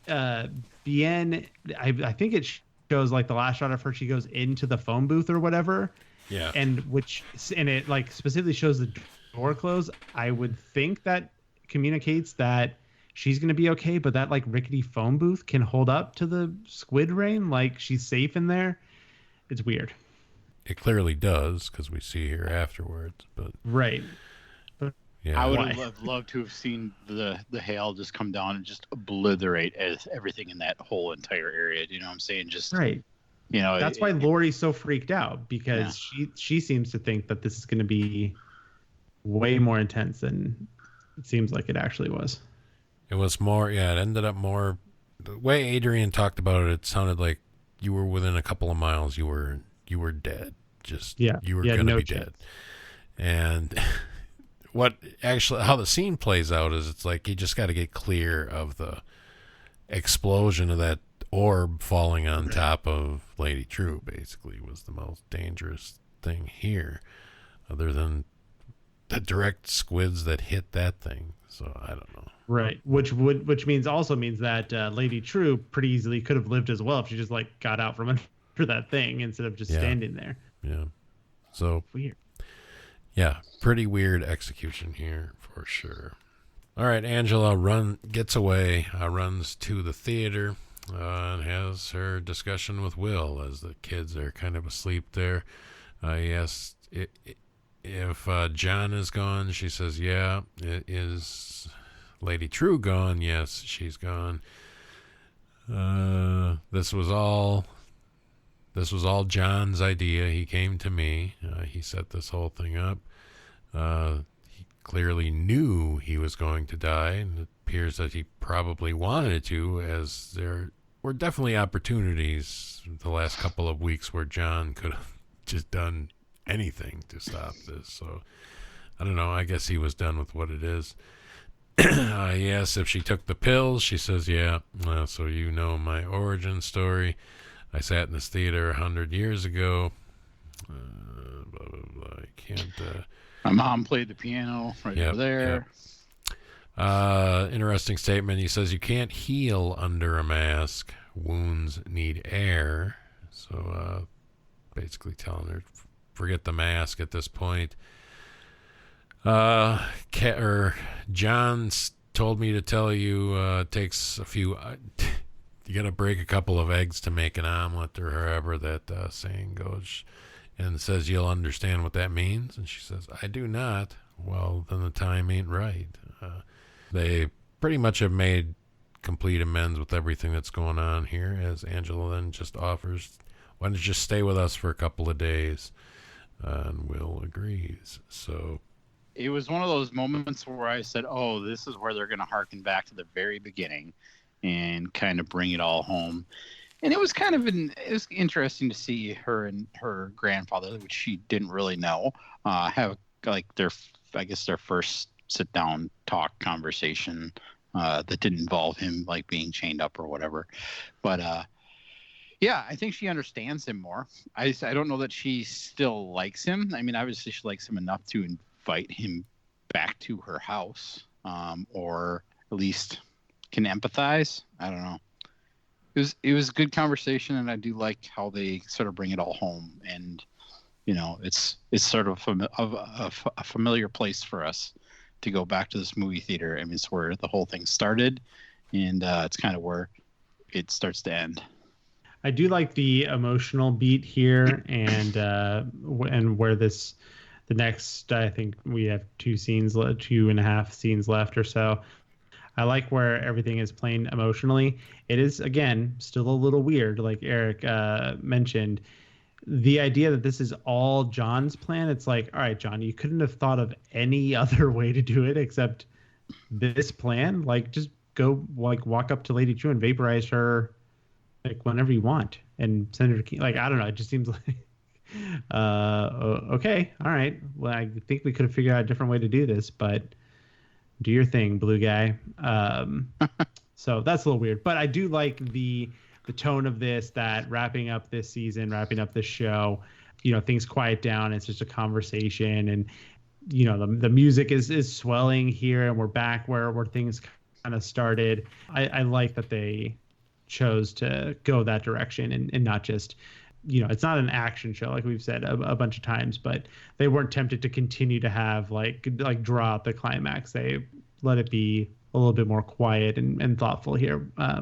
Bien, I think it shows like the last shot of her, she goes into the phone booth or whatever. Yeah. And it like specifically shows the door close. I would think that communicates that she's going to be okay, but that like rickety phone booth can hold up to the squid rain. Like she's safe in there. It's weird. It clearly does, because we see here afterwards, but right. Yeah. I would have loved to have seen the hail just come down and just obliterate everything in that whole entire area. You know what I'm saying? Just right. You know, that's why Lori's so freaked out, because she seems to think that this is going to be way more intense than it seems like it actually was. It was more, it ended up more. The way Adrian talked about it, it sounded like you were within a couple of miles. You were dead. You were going to be dead. And how the scene plays out is it's like you just got to get clear of the explosion of that orb falling on top of Lady True. Basically, was the most dangerous thing here, other than the direct squids that hit that thing. So I don't know. Right, which means that Lady True pretty easily could have lived as well if she just like got out from under that thing instead of just standing there. Yeah. So weird. Yeah, pretty weird execution here for sure. All right, Angela gets away, runs to the theater, and has her discussion with Will as the kids are kind of asleep there. He asks if John is gone. She says, yeah. Is Lady True gone? Yes, she's gone. This was all John's idea. He came to me. He set this whole thing up. He clearly knew he was going to die, and it appears that he probably wanted to, as there were definitely opportunities the last couple of weeks where John could have just done anything to stop this. So, I don't know. I guess he was done with what it is. He asks if she took the pills. She says, yeah. So you know my origin story. I sat in this theater 100 years ago. Blah, blah, blah. I can't... My mom played the piano over there. Yep. Interesting statement. He says you can't heal under a mask. Wounds need air. So basically telling her, forget the mask at this point. John's told me to tell you it takes a few... you got to break a couple of eggs to make an omelet, or however that saying goes. And says, you'll understand what that means. And she says, I do not. Well, then the time ain't right. They pretty much have made complete amends with everything that's going on here, as Angela then just offers, why don't you just stay with us for a couple of days? And Will agrees. So it was one of those moments where I said, oh, this is where they're going to harken back to the very beginning and kind of bring it all home. And it was it was interesting to see her and her grandfather, which she didn't really know, have like their first sit down talk conversation that didn't involve him like being chained up or whatever. But yeah, I think she understands him more. I don't know that she still likes him. I mean, obviously she likes him enough to invite him back to her house, or at least can empathize. I don't know. It was a good conversation, and I do like how they sort of bring it all home. And you know, it's sort of a familiar place for us to go back to this movie theater. I mean, it's where the whole thing started, and it's kind of where it starts to end. I do like the emotional beat here, and where this the next, I think we have 2.5 scenes left or so. I like where everything is playing emotionally. It is, again, still a little weird, like Eric mentioned. The idea that this is all John's plan, it's like, all right, John, you couldn't have thought of any other way to do it except this plan. Like, just go, like, walk up to Lady True and vaporize her, like, whenever you want. And Senator King, like, I don't know, it just seems like, okay, all right. Well, I think we could have figured out a different way to do this, but do your thing, blue guy. So that's a little weird. But I do like the tone of this, that wrapping up this season, wrapping up this show, things quiet down. It's just a conversation, and the music is swelling here, and we're back where things kind of started. I like that they chose to go that direction and not just, it's not an action show like we've said a bunch of times, but they weren't tempted to continue to have like draw out the climax. They let it be a little bit more quiet and thoughtful here,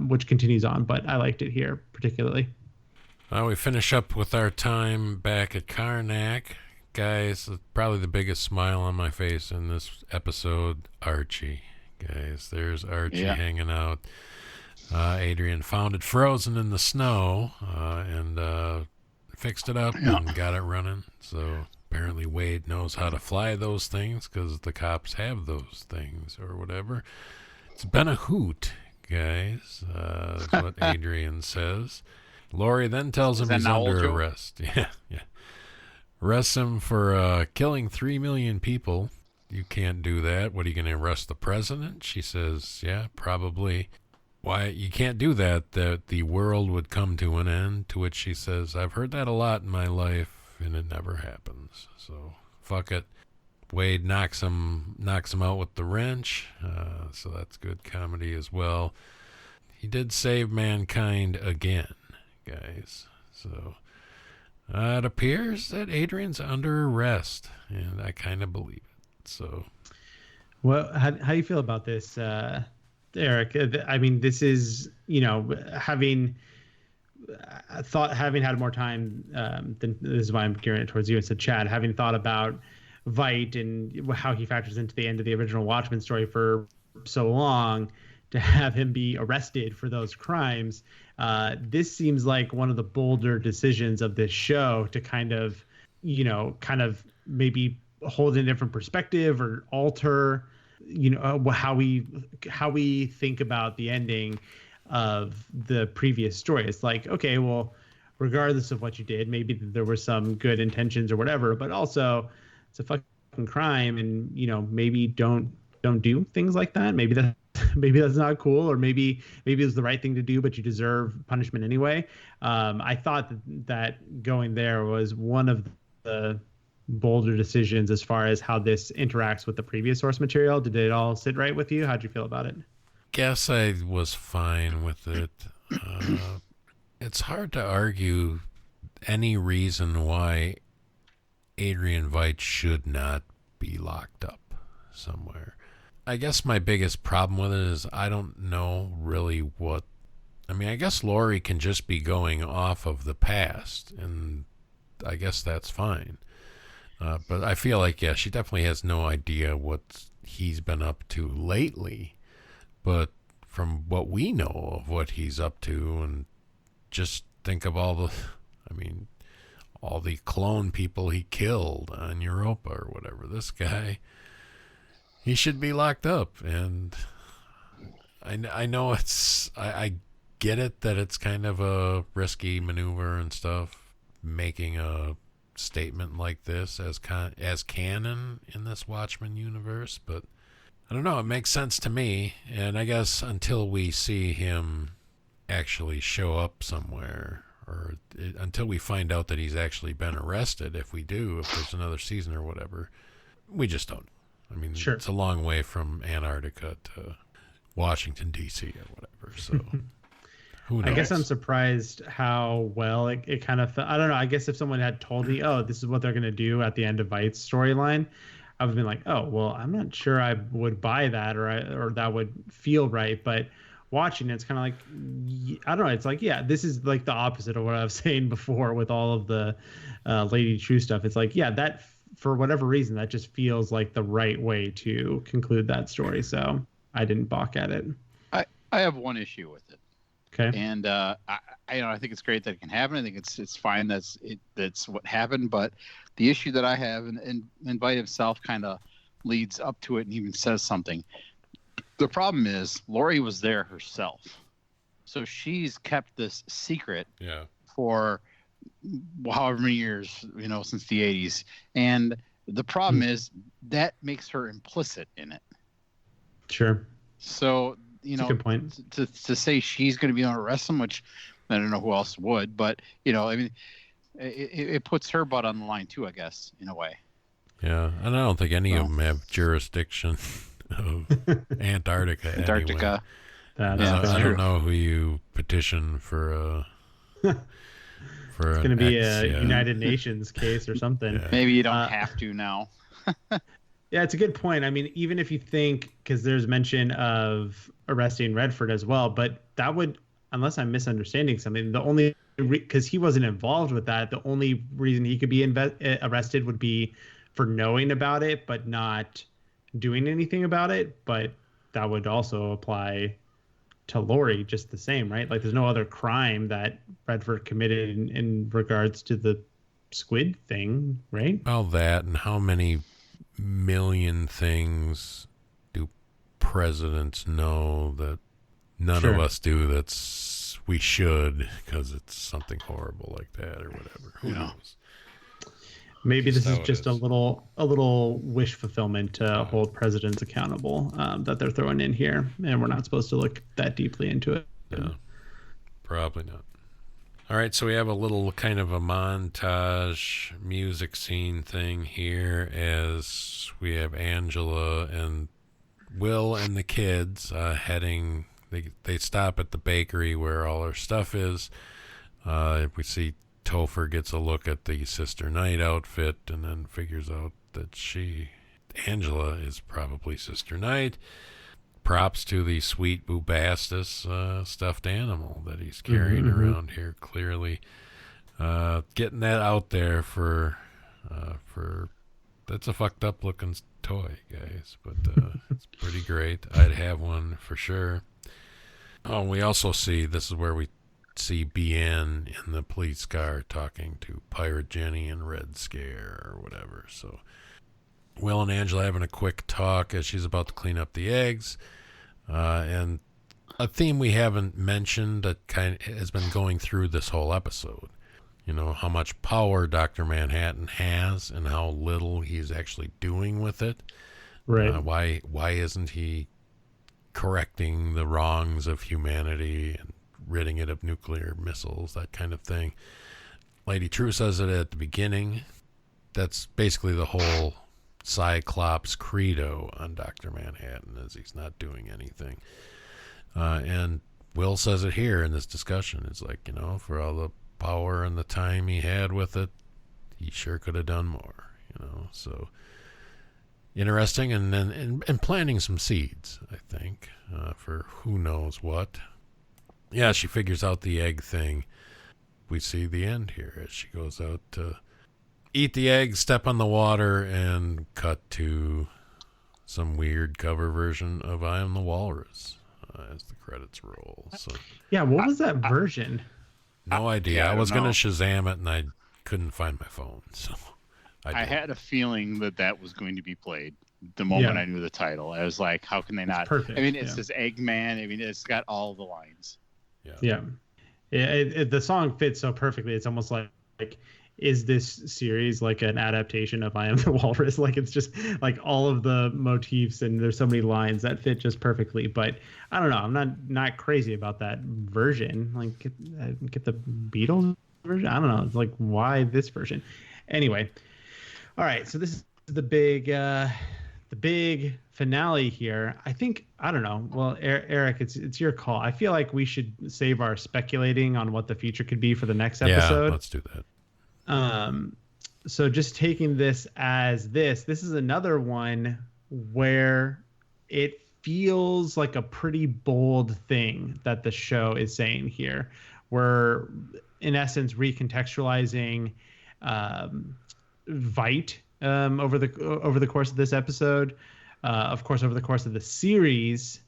which continues on, but I liked it here particularly. We finish up with our time back at Karnak. Guys, probably the biggest smile on my face in this episode, Archie. Guys, there's Archie hanging out. Adrian found it frozen in the snow and fixed it up and got it running. So apparently Wade knows how to fly those things because the cops have those things or whatever. It's been a hoot, guys. That's what Adrian says. Laurie then tells him he's under arrest. Yeah. Arrests him for killing 3 million people. You can't do that. What, are you going to arrest the president? She says, yeah, probably. Why, you can't do that the world would come to an end. To which she says, I've heard that a lot in my life, and it never happens. So, fuck it. Wade knocks him out with the wrench, so that's good comedy as well. He did save mankind again, guys. So it appears that Adrian's under arrest, and I kind of believe it. So, well, how do you feel about this, Eric? I mean, this is, having had more time than this is why I'm gearing it towards you. It's a Chad, having thought about Veidt and how he factors into the end of the original Watchmen story for so long, to have him be arrested for those crimes. This seems like one of the bolder decisions of this show to kind of maybe hold a different perspective or alter, how we think about the ending of the previous story. It's like, okay, well, regardless of what you did, maybe there were some good intentions or whatever, but also it's a fucking crime, and maybe don't do things like that. Maybe that's not cool, or maybe it was the right thing to do, but you deserve punishment anyway. I thought that going there was one of the bolder decisions as far as how this interacts with the previous source material. Did it all sit right with you? How'd you feel about it? Guess I was fine with it. It's hard to argue any reason why Adrian Veidt should not be locked up somewhere. I guess my biggest problem with it is I don't know really what... I mean, I guess Laurie can just be going off of the past, and I guess that's fine. But I feel like, yeah, she definitely has no idea what he's been up to lately. But from what we know of what he's up to, and just think of all the clone people he killed on Europa or whatever. This guy, he should be locked up. And I know I get it that it's kind of a risky maneuver and stuff, making a statement like this as canon in this Watchmen universe, but I don't know, it makes sense to me. And I guess until we see him actually show up somewhere, or until we find out that he's actually been arrested, if there's another season or whatever, we just don't. I mean, sure. It's a long way from Antarctica to Washington, D.C. or whatever, so who knows? I guess I'm surprised how well it kind of felt. I don't know, I guess if someone had told me, oh, this is what they're going to do at the end of Veidt's storyline, I would have been like, oh, well, I'm not sure I would buy that or that would feel right, but watching it's kind of like, I don't know, it's like, yeah, this is like the opposite of what I was saying before with all of the Lady True stuff. It's like, yeah, that for whatever reason, that just feels like the right way to conclude that story. So I didn't balk at it. I have one issue with it. Okay. And I think it's great that it can happen. I think it's fine that's what happened. But the issue that I have, and Vite himself kind of leads up to it and even says something. The problem is Lori was there herself, so she's kept this secret for however many years, since the 80s. And the problem is that makes her implicit in it. Sure. So that's a good point. To say she's going to be on arrest him, which I don't know who else would, but it puts her butt on the line too, I guess, in a way. Yeah, and I don't think any of them have jurisdiction of Antarctica. Antarctica. Anyway. I don't know who you petition for. It's going to be a United Nations case or something. Yeah. Maybe you don't have to now. Yeah, it's a good point. I mean, even if you think, because there's mention of arresting Redford as well, but that would, unless I'm misunderstanding something, the only because he wasn't involved with that, the only reason he could be arrested would be for knowing about it, but not doing anything about it. But that would also apply to Lori just the same, right? Like there's no other crime that Redford committed in regards to the Squid thing, right? Well, that and how many million things do presidents know that none of us do we should, because it's something horrible like that or whatever. Who knows? Maybe this is just a little wish fulfillment to hold presidents accountable that they're throwing in here, and we're not supposed to look that deeply into it. Yeah, probably not. All right, so we have a little kind of a montage music scene thing here as we have Angela and Will and the kids heading. They stop at the bakery where all her stuff is. We see Topher gets a look at the Sister Night outfit and then figures out that Angela is probably Sister Night. Props to the sweet Bubastis stuffed animal that he's carrying around here, clearly. Getting that out there for that's a fucked up looking toy, guys, but it's pretty great. I'd have one for sure. Oh, we also see, this is where we see BN in the police car talking to Pirate Jenny and Red Scare or whatever. So Will and Angela having a quick talk as she's about to clean up the eggs. And a theme we haven't mentioned that kind of has been going through this whole episode. You know, how much power Dr. Manhattan has and how little he's actually doing with it. Right. Why isn't he correcting the wrongs of humanity and ridding it of nuclear missiles, that kind of thing? Lady True says it at the beginning. That's basically the whole Cyclops credo on Dr. Manhattan, is he's not doing anything. And Will says it here in this discussion. It's like, you know, for all the power and the time he had with it, he sure could have done more, you know. So interesting, and planting some seeds, I think, for who knows what. Yeah, she figures out the egg thing. We see the end here as she goes out to eat the egg, step on the water, and cut to some weird cover version of I Am the Walrus as the credits roll. So yeah, what was that version? No idea. I was going to Shazam it, and I couldn't find my phone, so I had a feeling that was going to be played the moment I knew the title. I was like, how can they not? Perfect. I mean, it says Eggman. I mean, it's got all the lines. Yeah. The song fits so perfectly. It's almost like is this series like an adaptation of I Am the Walrus? Like, it's just like all of the motifs, and there's so many lines that fit just perfectly. But I don't know. I'm not crazy about that version. Like, get the Beatles version. I don't know. It's like, why this version? Anyway. All right. So this is the big finale here. I think, I don't know. Well, Eric, it's your call. I feel like we should save our speculating on what the future could be for the next episode. Yeah, let's do that. So just taking this as this is another one where it feels like a pretty bold thing that the show is saying here. We're in essence recontextualizing Vite over the course of this episode. Of course, over the course of the series,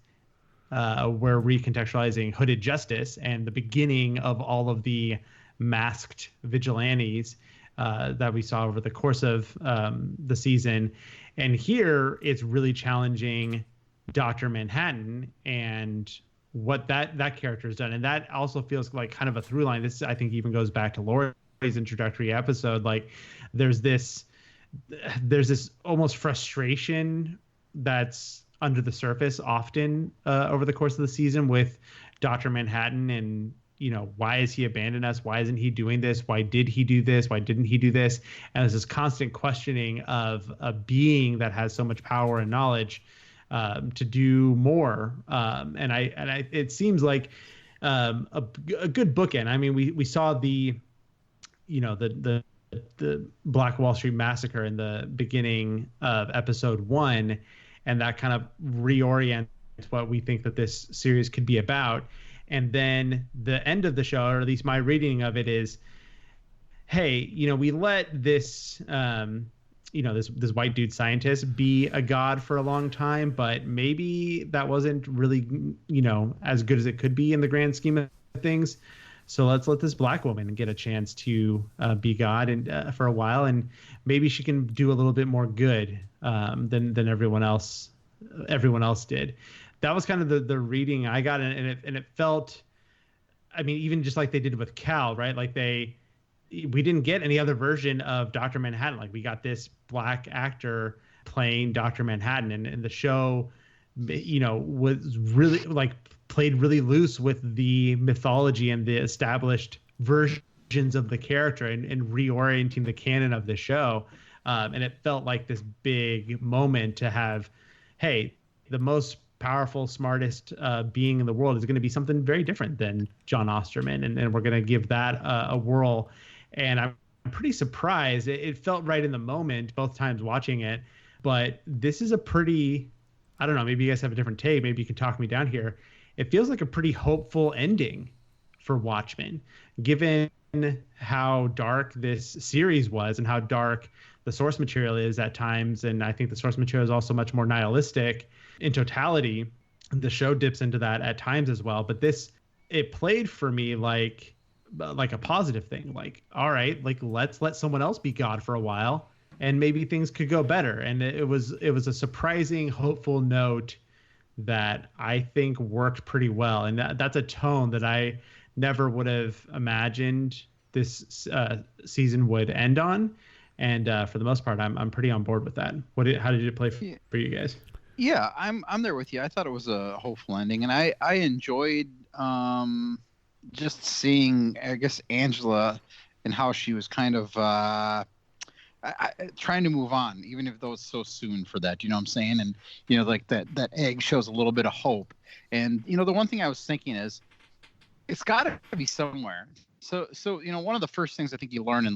we're recontextualizing hooded justice and the beginning of all of the masked vigilantes that we saw over the course of the season. And here it's really challenging Dr. Manhattan and what that character has done. And that also feels like kind of a through line. This, I think, even goes back to Lori's introductory episode. Like there's this almost frustration that's under the surface often over the course of the season with Dr. Manhattan, and why has he abandoned us? Why isn't he doing this? Why did he do this? Why didn't he do this? And there's this constant questioning of a being that has so much power and knowledge to do more. And it seems like a good bookend. I mean, we saw the Black Wall Street Massacre in the beginning of episode 1, and that kind of reorients what we think that this series could be about. And then the end of the show, or at least my reading of it, is, hey, we let this this white dude scientist be a god for a long time, but maybe that wasn't really as good as it could be in the grand scheme of things. So let's let this black woman get a chance to be God and for a while, and maybe she can do a little bit more good than everyone else did. That was kind of the reading I got, and it felt, I mean, even just like they did with Cal, right? Like we didn't get any other version of Dr. Manhattan. Like we got this black actor playing Dr. Manhattan, and the show, was really like played really loose with the mythology and the established versions of the character and reorienting the canon of the show. And it felt like this big moment to have, hey, the most powerful, smartest being in the world is going to be something very different than John Osterman. And we're going to give that a whirl. And I'm pretty surprised. It felt right in the moment both times watching it. But this is a pretty, I don't know, maybe you guys have a different take. Maybe you can talk me down here. It feels like a pretty hopeful ending for Watchmen, given how dark this series was and how dark the source material is at times. And I think the source material is also much more nihilistic in totality. The show dips into that at times as well. But it played for me like a positive thing. Like, all right, like let's let someone else be God for a while, and maybe things could go better. And it was a surprising, hopeful note that I think worked pretty well. And that's a tone that I never would have imagined this season would end on. And for the most part, I'm pretty on board with that. How did it play for you guys? Yeah, I'm there with you. I thought it was a hopeful ending, and I enjoyed just seeing, I guess, Angela and how she was kind of trying to move on, even if though it's so soon for that. You know what I'm saying? And like that egg shows a little bit of hope. And the one thing I was thinking is, it's got to be somewhere. So one of the first things I think you learn in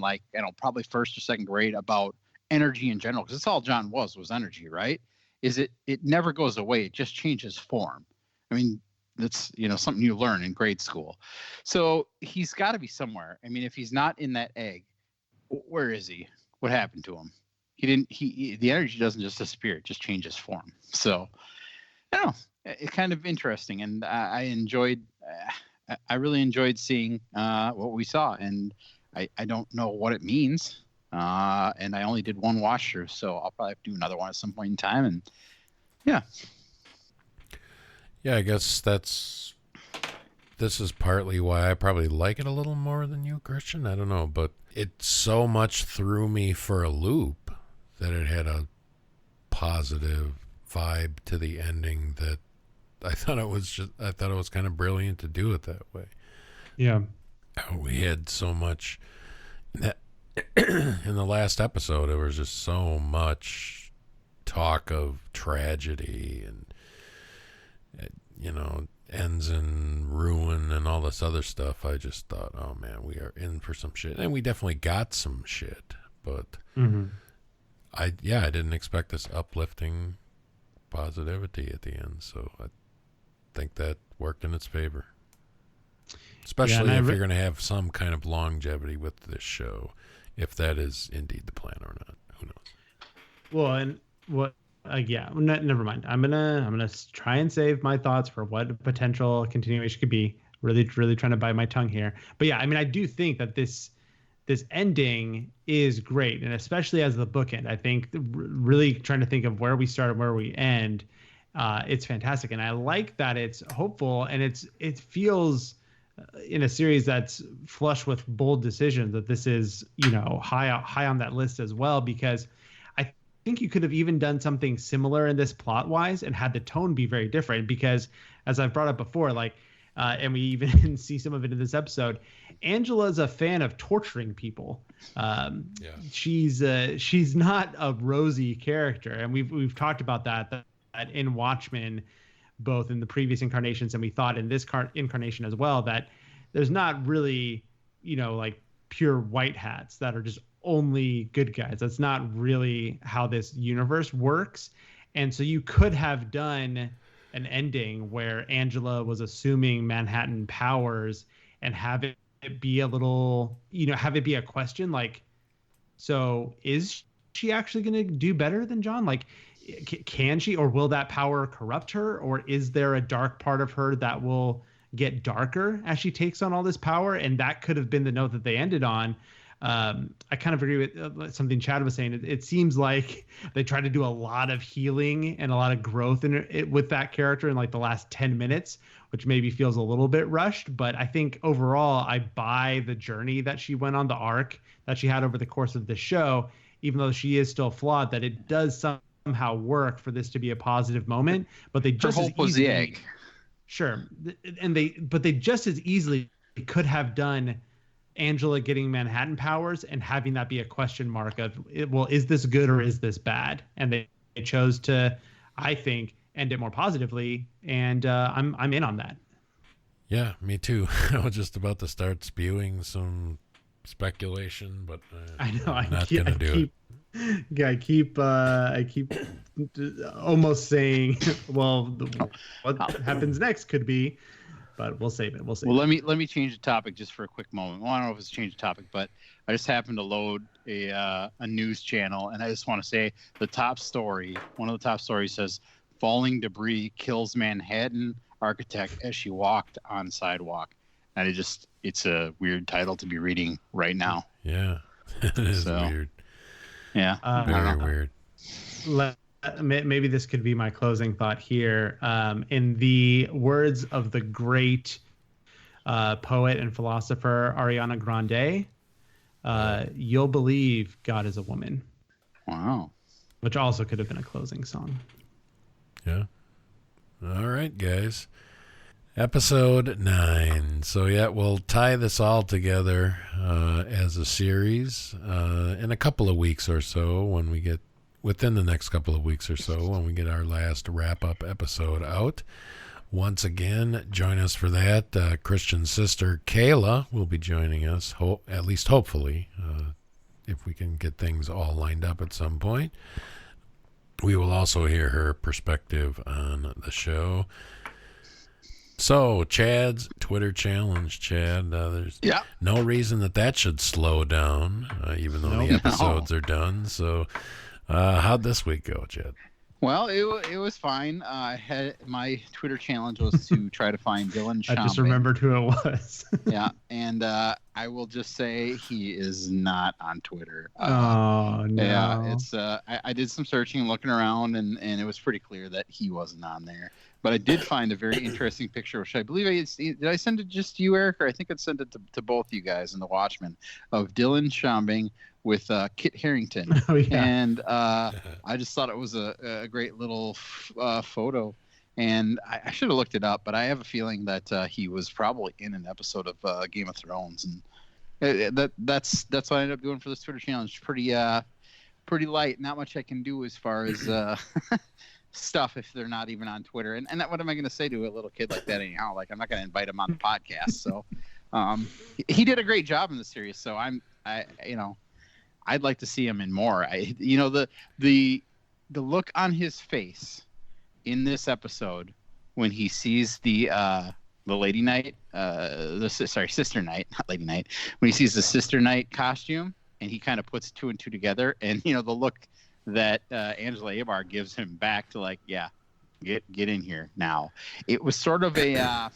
probably first or second grade about energy in general, because it's all John was energy, right? Is it never goes away. It just changes form. I mean, that's something you learn in grade school. So he's got to be somewhere. I mean, if he's not in that egg, where is he? What happened to him? The energy doesn't just disappear. It just changes form. So I don't know. It's kind of interesting, and I really enjoyed seeing what we saw, and I don't know what it means. And I only did one watch through, so I'll probably have to do another one at some point in time. And yeah, I guess this is partly why I probably like it a little more than you, Christian. I don't know, but it so much threw me for a loop that it had a positive vibe to the ending that I thought it was kind of brilliant to do it that way. Yeah. We had so much that in the last episode, there was just so much talk of tragedy and ends in ruin and all this other stuff. I just thought, oh man, we are in for some shit, and we definitely got some shit. But I didn't expect this uplifting positivity at the end, so I think that worked in its favor. Especially if you're going to have some kind of longevity with this show, if that is indeed the plan or not. Who knows? Well, and what? Yeah, never mind. I'm gonna try and save my thoughts for what a potential continuation could be. Really, really trying to bite my tongue here. But yeah, I mean, I do think that this ending is great, and especially as the bookend. I think really trying to think of where we start and where we end. It's fantastic, and I like that it's hopeful, and it feels in a series that's flush with bold decisions that this is high on that list as well, because I think you could have even done something similar in this plot wise and had the tone be very different, because as I've brought up before, like and we even see some of it in this episode, Angela's a fan of torturing people. She's not a rosy character, and we've talked about that in Watchmen, both in the previous incarnations, and we thought in this incarnation as well, that there's not really, like pure white hats that are just only good guys. That's not really how this universe works. And so you could have done an ending where Angela was assuming Manhattan powers and have it be a little, have it be a question like, so is she actually going to do better than John? Like, can she, or will that power corrupt her? Or is there a dark part of her that will get darker as she takes on all this power? And that could have been the note that they ended on. I kind of agree with something Chad was saying. It seems like they tried to do a lot of healing and a lot of growth with that character in like the last 10 minutes, which maybe feels a little bit rushed. But I think overall, I buy the journey that she went on, the arc that she had over the course of the show, even though she is still flawed, that it does somehow work for this to be a positive moment. But they just hope was the egg. Sure. And they just as easily could have done Angela getting Manhattan powers and having that be a question mark of, well, is this good or is this bad? And they chose to, I think, end it more positively, and I'm in on that. Yeah, me too. I was just about to start spewing some speculation, but I know I'm not going to do it. Yeah, I keep almost saying, well, what happens next could be. But we'll save it. Well, let me change the topic just for a quick moment. Well, I don't know if it's a change of topic, but I just happened to load a news channel, and I just want to say the top story. One of the top stories says, "Falling debris kills Manhattan architect as she walked on sidewalk." And it's a weird title to be reading right now. Yeah, it is weird. Yeah, very weird. Maybe this could be my closing thought here. In the words of the great poet and philosopher Ariana Grande, you'll believe God is a woman. Wow. Which also could have been a closing song. Yeah. All right, guys. Episode 9. So, yeah, we'll tie this all together as a series in a couple of weeks or so when we get within the next couple of weeks or so when we get our last wrap-up episode out. Once again, join us for that. Christian's sister, Kayla, will be joining us, at least hopefully, if we can get things all lined up at some point. We will also hear her perspective on the show. So, Chad's Twitter challenge, Chad. There's no reason that should slow down, even though the episodes are done. So, how'd this week go, Chad? Well, it was fine. My Twitter challenge was to try to find Dylan Shomping. I just remembered who it was. Yeah, and I will just say he is not on Twitter. Oh, no. Yeah, it's I did some searching, looking around, and it was pretty clear that he wasn't on there. But I did find a very interesting picture, which I believe did I send it just to you, Eric, or I think I sent it to both you guys in the Watchmen, of Dylan Shomping with Kit Harington. Oh, yeah. And I just thought it was a great little photo. And I should have looked it up, but I have a feeling that he was probably in an episode of Game of Thrones. And that's what I ended up doing for this Twitter challenge. Pretty light. Not much I can do as far as stuff if they're not even on Twitter. And what am I going to say to a little kid like that anyhow? Like, I'm not going to invite him on the podcast. So he did a great job in the series. So I'd like to see him in more. The look on his face in this episode when he sees the Lady Knight, Sister Knight, not Lady Knight. When he sees the Sister Knight costume and he kind of puts two and two together, and the look that Angela Abar gives him back to like, yeah, get in here now. It was sort of a, I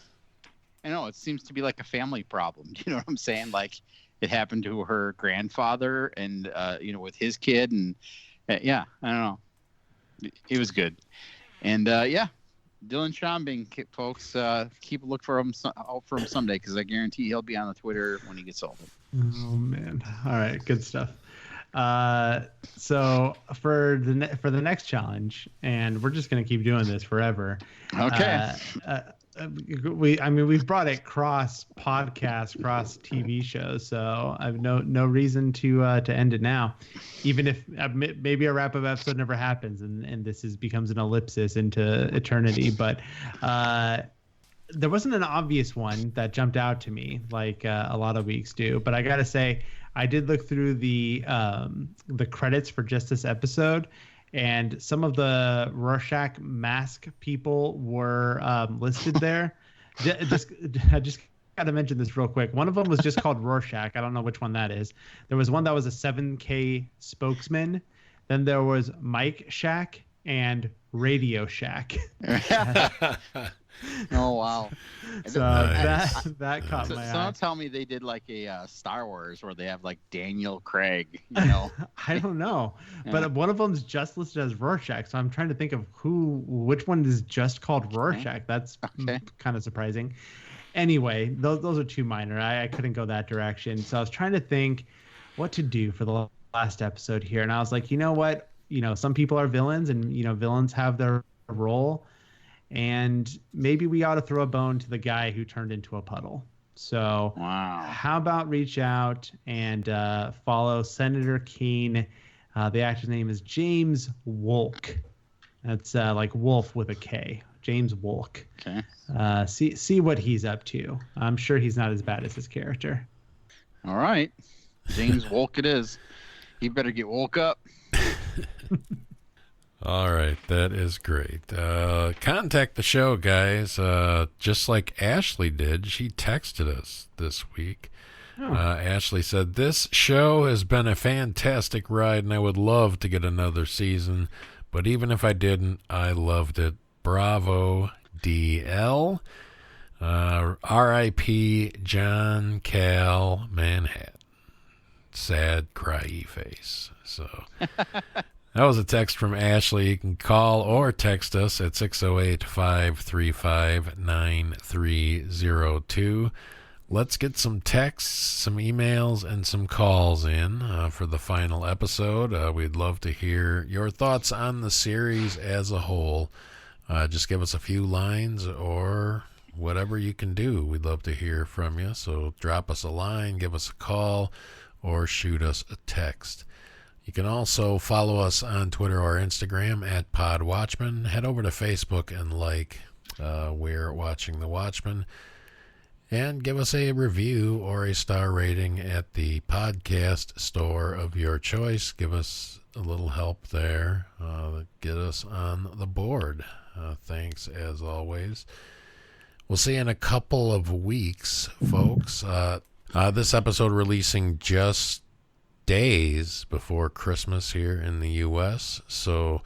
know it seems to be like a family problem. You know what I'm saying? Like it happened to her grandfather and, with his kid. And yeah, I don't know. It was good. And Dylan Schambing, folks, keep a look for him out for him someday, because I guarantee he'll be on the Twitter when he gets older. Oh man! All right, good stuff. So for the next challenge, and we're just gonna keep doing this forever. Okay. We've brought it cross podcasts, cross TV shows, so I have no reason to end it now, even if maybe a wrap up episode never happens and this becomes an ellipsis into eternity. But there wasn't an obvious one that jumped out to me like a lot of weeks do. But I gotta say, I did look through the credits for just this episode. And some of the Rorschach mask people were listed there. I just got to mention this real quick. One of them was just called Rorschach. I don't know which one that is. There was one that was a 7K spokesman. Then there was Mike Shack and Radio Shack. Oh wow! So Nice. that caught my eye. Someone tell me they did like a Star Wars where they have like Daniel Craig. You know, I don't know, Yeah. but one of them's just listed as Rorschach. So I'm trying to think of which one is just called Rorschach. That's Okay. kind of surprising. Anyway, those are too minor. I couldn't go that direction. So I was trying to think what to do for the last episode here, and I was like, you know what? Some people are villains, and villains have their role. And maybe we ought to throw a bone to the guy who turned into a puddle. So wow. how about reach out and follow Senator Keene? The actor's name is James Wolk. That's like wolf with a K. James Wolk. Okay. See what he's up to. I'm sure he's not as bad as his character. All right. James Wolk it is. He better get woke up. All right, that is great. Contact the show, guys. Just like Ashley did, she texted us this week. Oh. Ashley said, "This show has been a fantastic ride, and I would love to get another season. But even if I didn't, I loved it. Bravo, DL. R.I.P. John Cal Manhattan. Sad, cryy face." So... That was a text from Ashley. You can call or text us at 608-535-9302. Let's get some texts, some emails, and some calls in for the final episode. We'd love to hear your thoughts on the series as a whole. Just give us a few lines or whatever you can do. We'd love to hear from you. So drop us a line, give us a call, or shoot us a text. You can also follow us on Twitter or Instagram at PodWatchmen. Head over to Facebook and like We're Watching the Watchmen. And give us a review or a star rating at the podcast store of your choice. Give us a little help there. Get us on the board. Thanks, as always. We'll see you in a couple of weeks, folks. This episode releasing just days before Christmas here in the U.S. So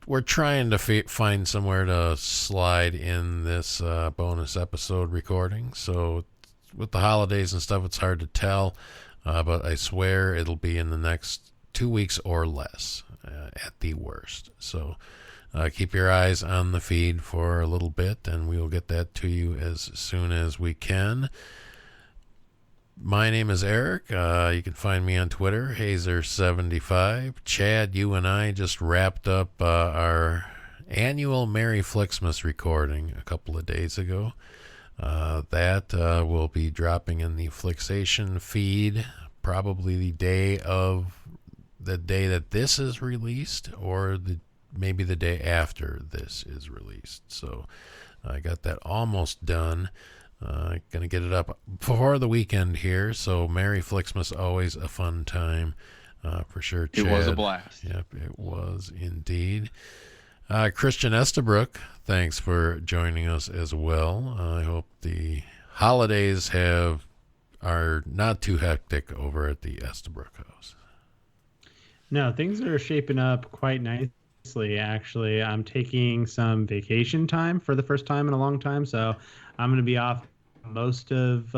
we're trying to find somewhere to slide in this bonus episode recording. So with the holidays and stuff, it's hard to tell. But I swear it'll be in the next 2 weeks or less at the worst. So keep your eyes on the feed for a little bit, and we will get that to you as soon as we can. My name is Eric. You can find me on Twitter, Hazer75. Chad, you and I just wrapped up our annual Merry Flixmas recording a couple of days ago. That will be dropping in the Flicksation feed probably the day that this is released, or maybe the day after this is released. So I got that almost done. Gonna get it up before the weekend here, so Merry Flixmas, always a fun time for sure. Chad. It was a blast. Yep, it was indeed. Christian Estabrook, thanks for joining us as well. I hope the holidays are not too hectic over at the Estabrook house. No, things are shaping up quite nicely, actually. I'm taking some vacation time for the first time in a long time. So I'm going to be off most of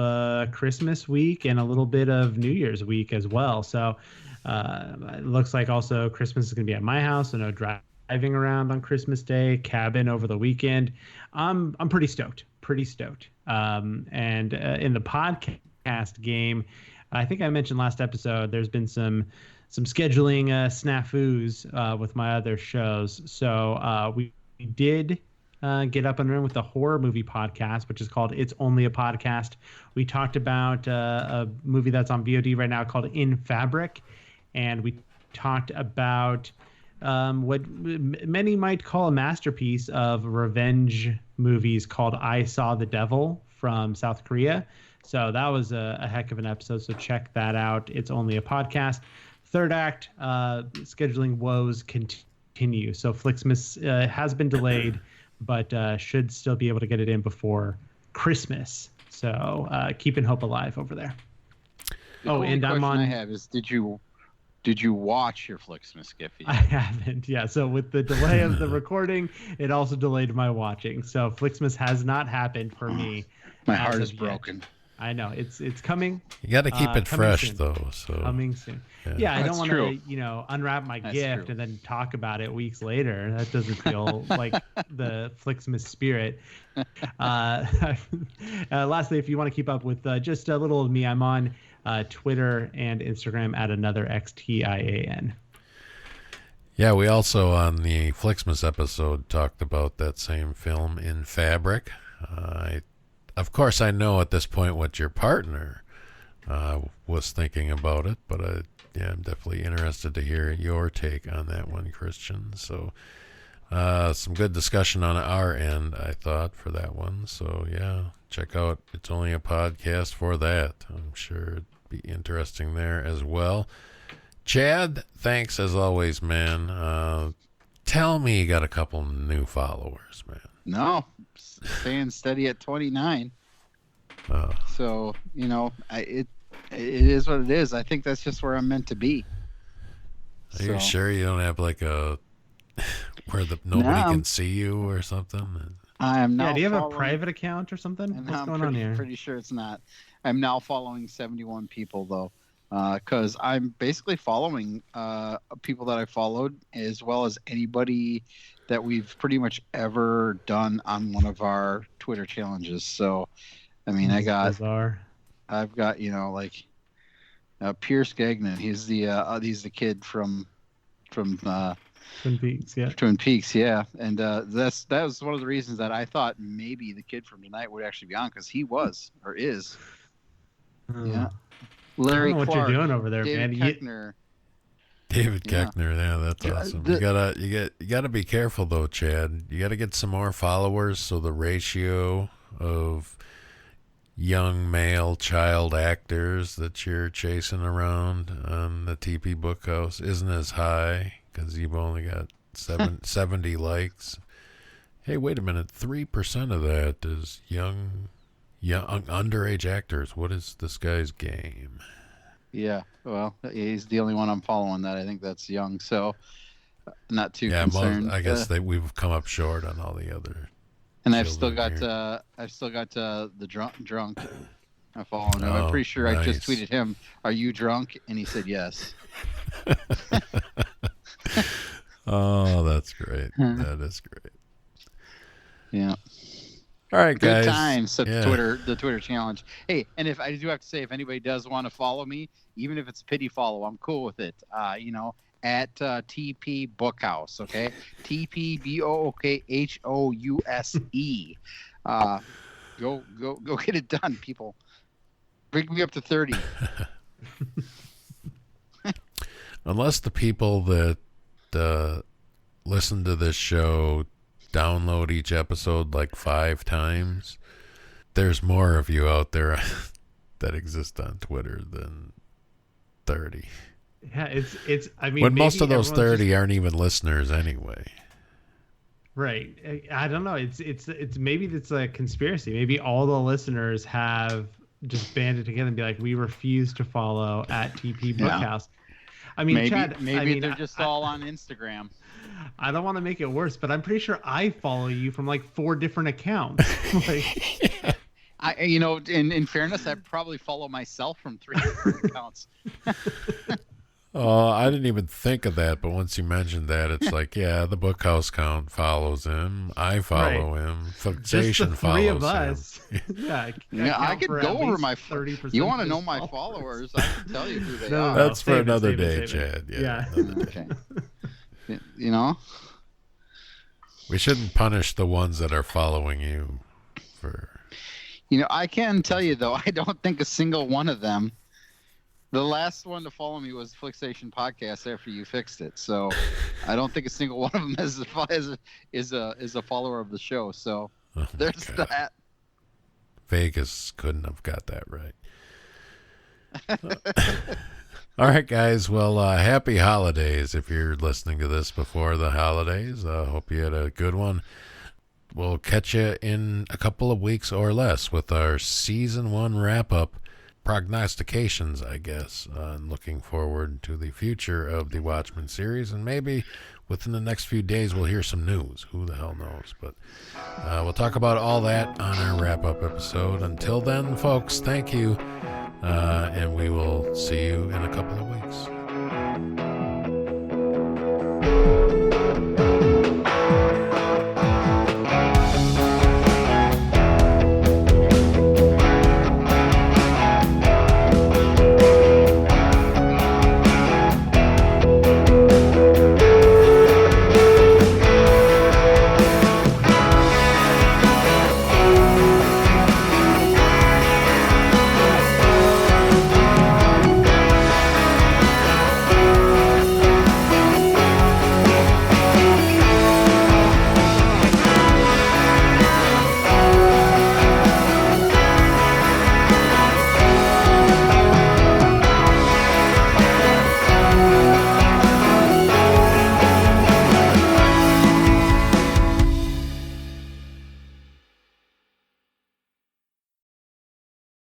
Christmas week and a little bit of New Year's week as well. So it looks like also Christmas is going to be at my house. So no driving around on Christmas Day, cabin over the weekend. I'm pretty stoked. And in the podcast game, I think I mentioned last episode, there's been some scheduling snafus with my other shows. So we did get up and running with the horror movie podcast, which is called It's Only a Podcast. We talked about a movie that's on VOD right now called In Fabric. And we talked about what many might call a masterpiece of revenge movies called I Saw the Devil from South Korea. So that was a heck of an episode. So check that out. It's Only a Podcast. Third act, scheduling woes continue. So Flicksmas has been delayed, but should still be able to get it in before Christmas. So keeping hope alive over there. And I'm on. I have is did you watch your Flicksmas, Skiffy? I haven't. Yeah. So with the delay of the recording, it also delayed my watching. So Flicksmas has not happened for me. My heart is broken. I know it's coming. You got to keep it fresh soon. Though. So coming soon. Yeah, I don't want to, unwrap my gift true. and then talk about it weeks later. That doesn't feel like the Flicksmas spirit. Lastly, if you want to keep up with just a little of me, I'm on Twitter and Instagram at another XTIAN. Yeah, we also on the Flicksmas episode talked about that same film In Fabric. Of course, I know at this point what your partner was thinking about it, but I'm definitely interested to hear your take on that one, Christian. So some good discussion on our end, I thought, for that one. So, yeah, check out It's Only a Podcast for that. I'm sure it'd be interesting there as well. Chad, thanks as always, man. Tell me you got a couple new followers, man. No, staying steady at 29. So, it is what it is. I think that's just where I'm meant to be. Are you sure you don't have like a where nobody can see you or something? I am now. Yeah, do you have a private account or something? What's going on here? Pretty sure it's not. I'm now following 71 people though, because I'm basically following people that I followed as well as anybody that we've pretty much ever done on one of our Twitter challenges. So, I mean, I've got Pierce Gagnon. He's the kid from Twin Peaks, yeah. Twin Peaks, yeah. And that was one of the reasons that I thought maybe the kid from tonight would actually be on, because he was or is. Yeah. Larry I don't know Clark, what you're doing over there, David man. Koechner. David Koechner, yeah, that's awesome. You gotta be careful though, Chad. You gotta get some more followers so the ratio of young male child actors that you're chasing around on the TP Bookhouse isn't as high, because you've only got 70 likes. Hey, wait a minute, 3% of that is young underage actors. What is this guy's game? Yeah, well, he's the only one I'm following that I think that's young, so not too concerned. I guess we've come up short on all the other. And I've still got the drunk. I follow him. I'm pretty sure nice. I just tweeted him, "Are you drunk?" And he said yes. Oh, that's great. That is great. Yeah. All right, guys. Good times at the Twitter challenge. Hey, and if I do have to say, if anybody does want to follow me, even if it's a pity follow, I'm cool with it. At TP Bookhouse, okay? TPBOOKHOUSE. Go get it done, people. Bring me up to 30. Unless the people that listen to this show download each episode like 5 times, there's more of you out there that exist on Twitter than 30. Yeah, it's. I mean, when most of those 30 aren't even listeners anyway. Right. I don't know. It's maybe it's a conspiracy. Maybe all the listeners have just banded together and be like, we refuse to follow at TP Bookhouse. I mean, maybe Chad, they're just all on Instagram. I don't want to make it worse, but I'm pretty sure I follow you from like 4 different accounts. Like, in fairness, I probably follow myself from 3 different accounts. Oh, I didn't even think of that, but once you mentioned that, it's like, yeah, the Bookhouse count follows him. I follow him. Flicksation just the 3 of follows us. him. I could go over my 30%. You want to know my followers? I can tell you who they are. That's for save it, another save it, day, save it. Chad. Yeah. Another day. Okay. You know? We shouldn't punish the ones that are following you for... I can tell you, though, I don't think a single one of them... The last one to follow me was Flicksation Podcast after you fixed it. So I don't think a single one of them is a follower of the show. So there's that. Vegas couldn't have got that right. All right, guys. Well, happy holidays if you're listening to this before the holidays. Hope you had a good one. We'll catch you in a couple of weeks or less with our season 1 wrap-up. Prognostications, I guess, and looking forward to the future of the Watchmen series, and maybe within the next few days we'll hear some news. Who the hell knows? But we'll talk about all that on our wrap-up episode. Until then, folks, thank you, and we will see you in a couple of weeks.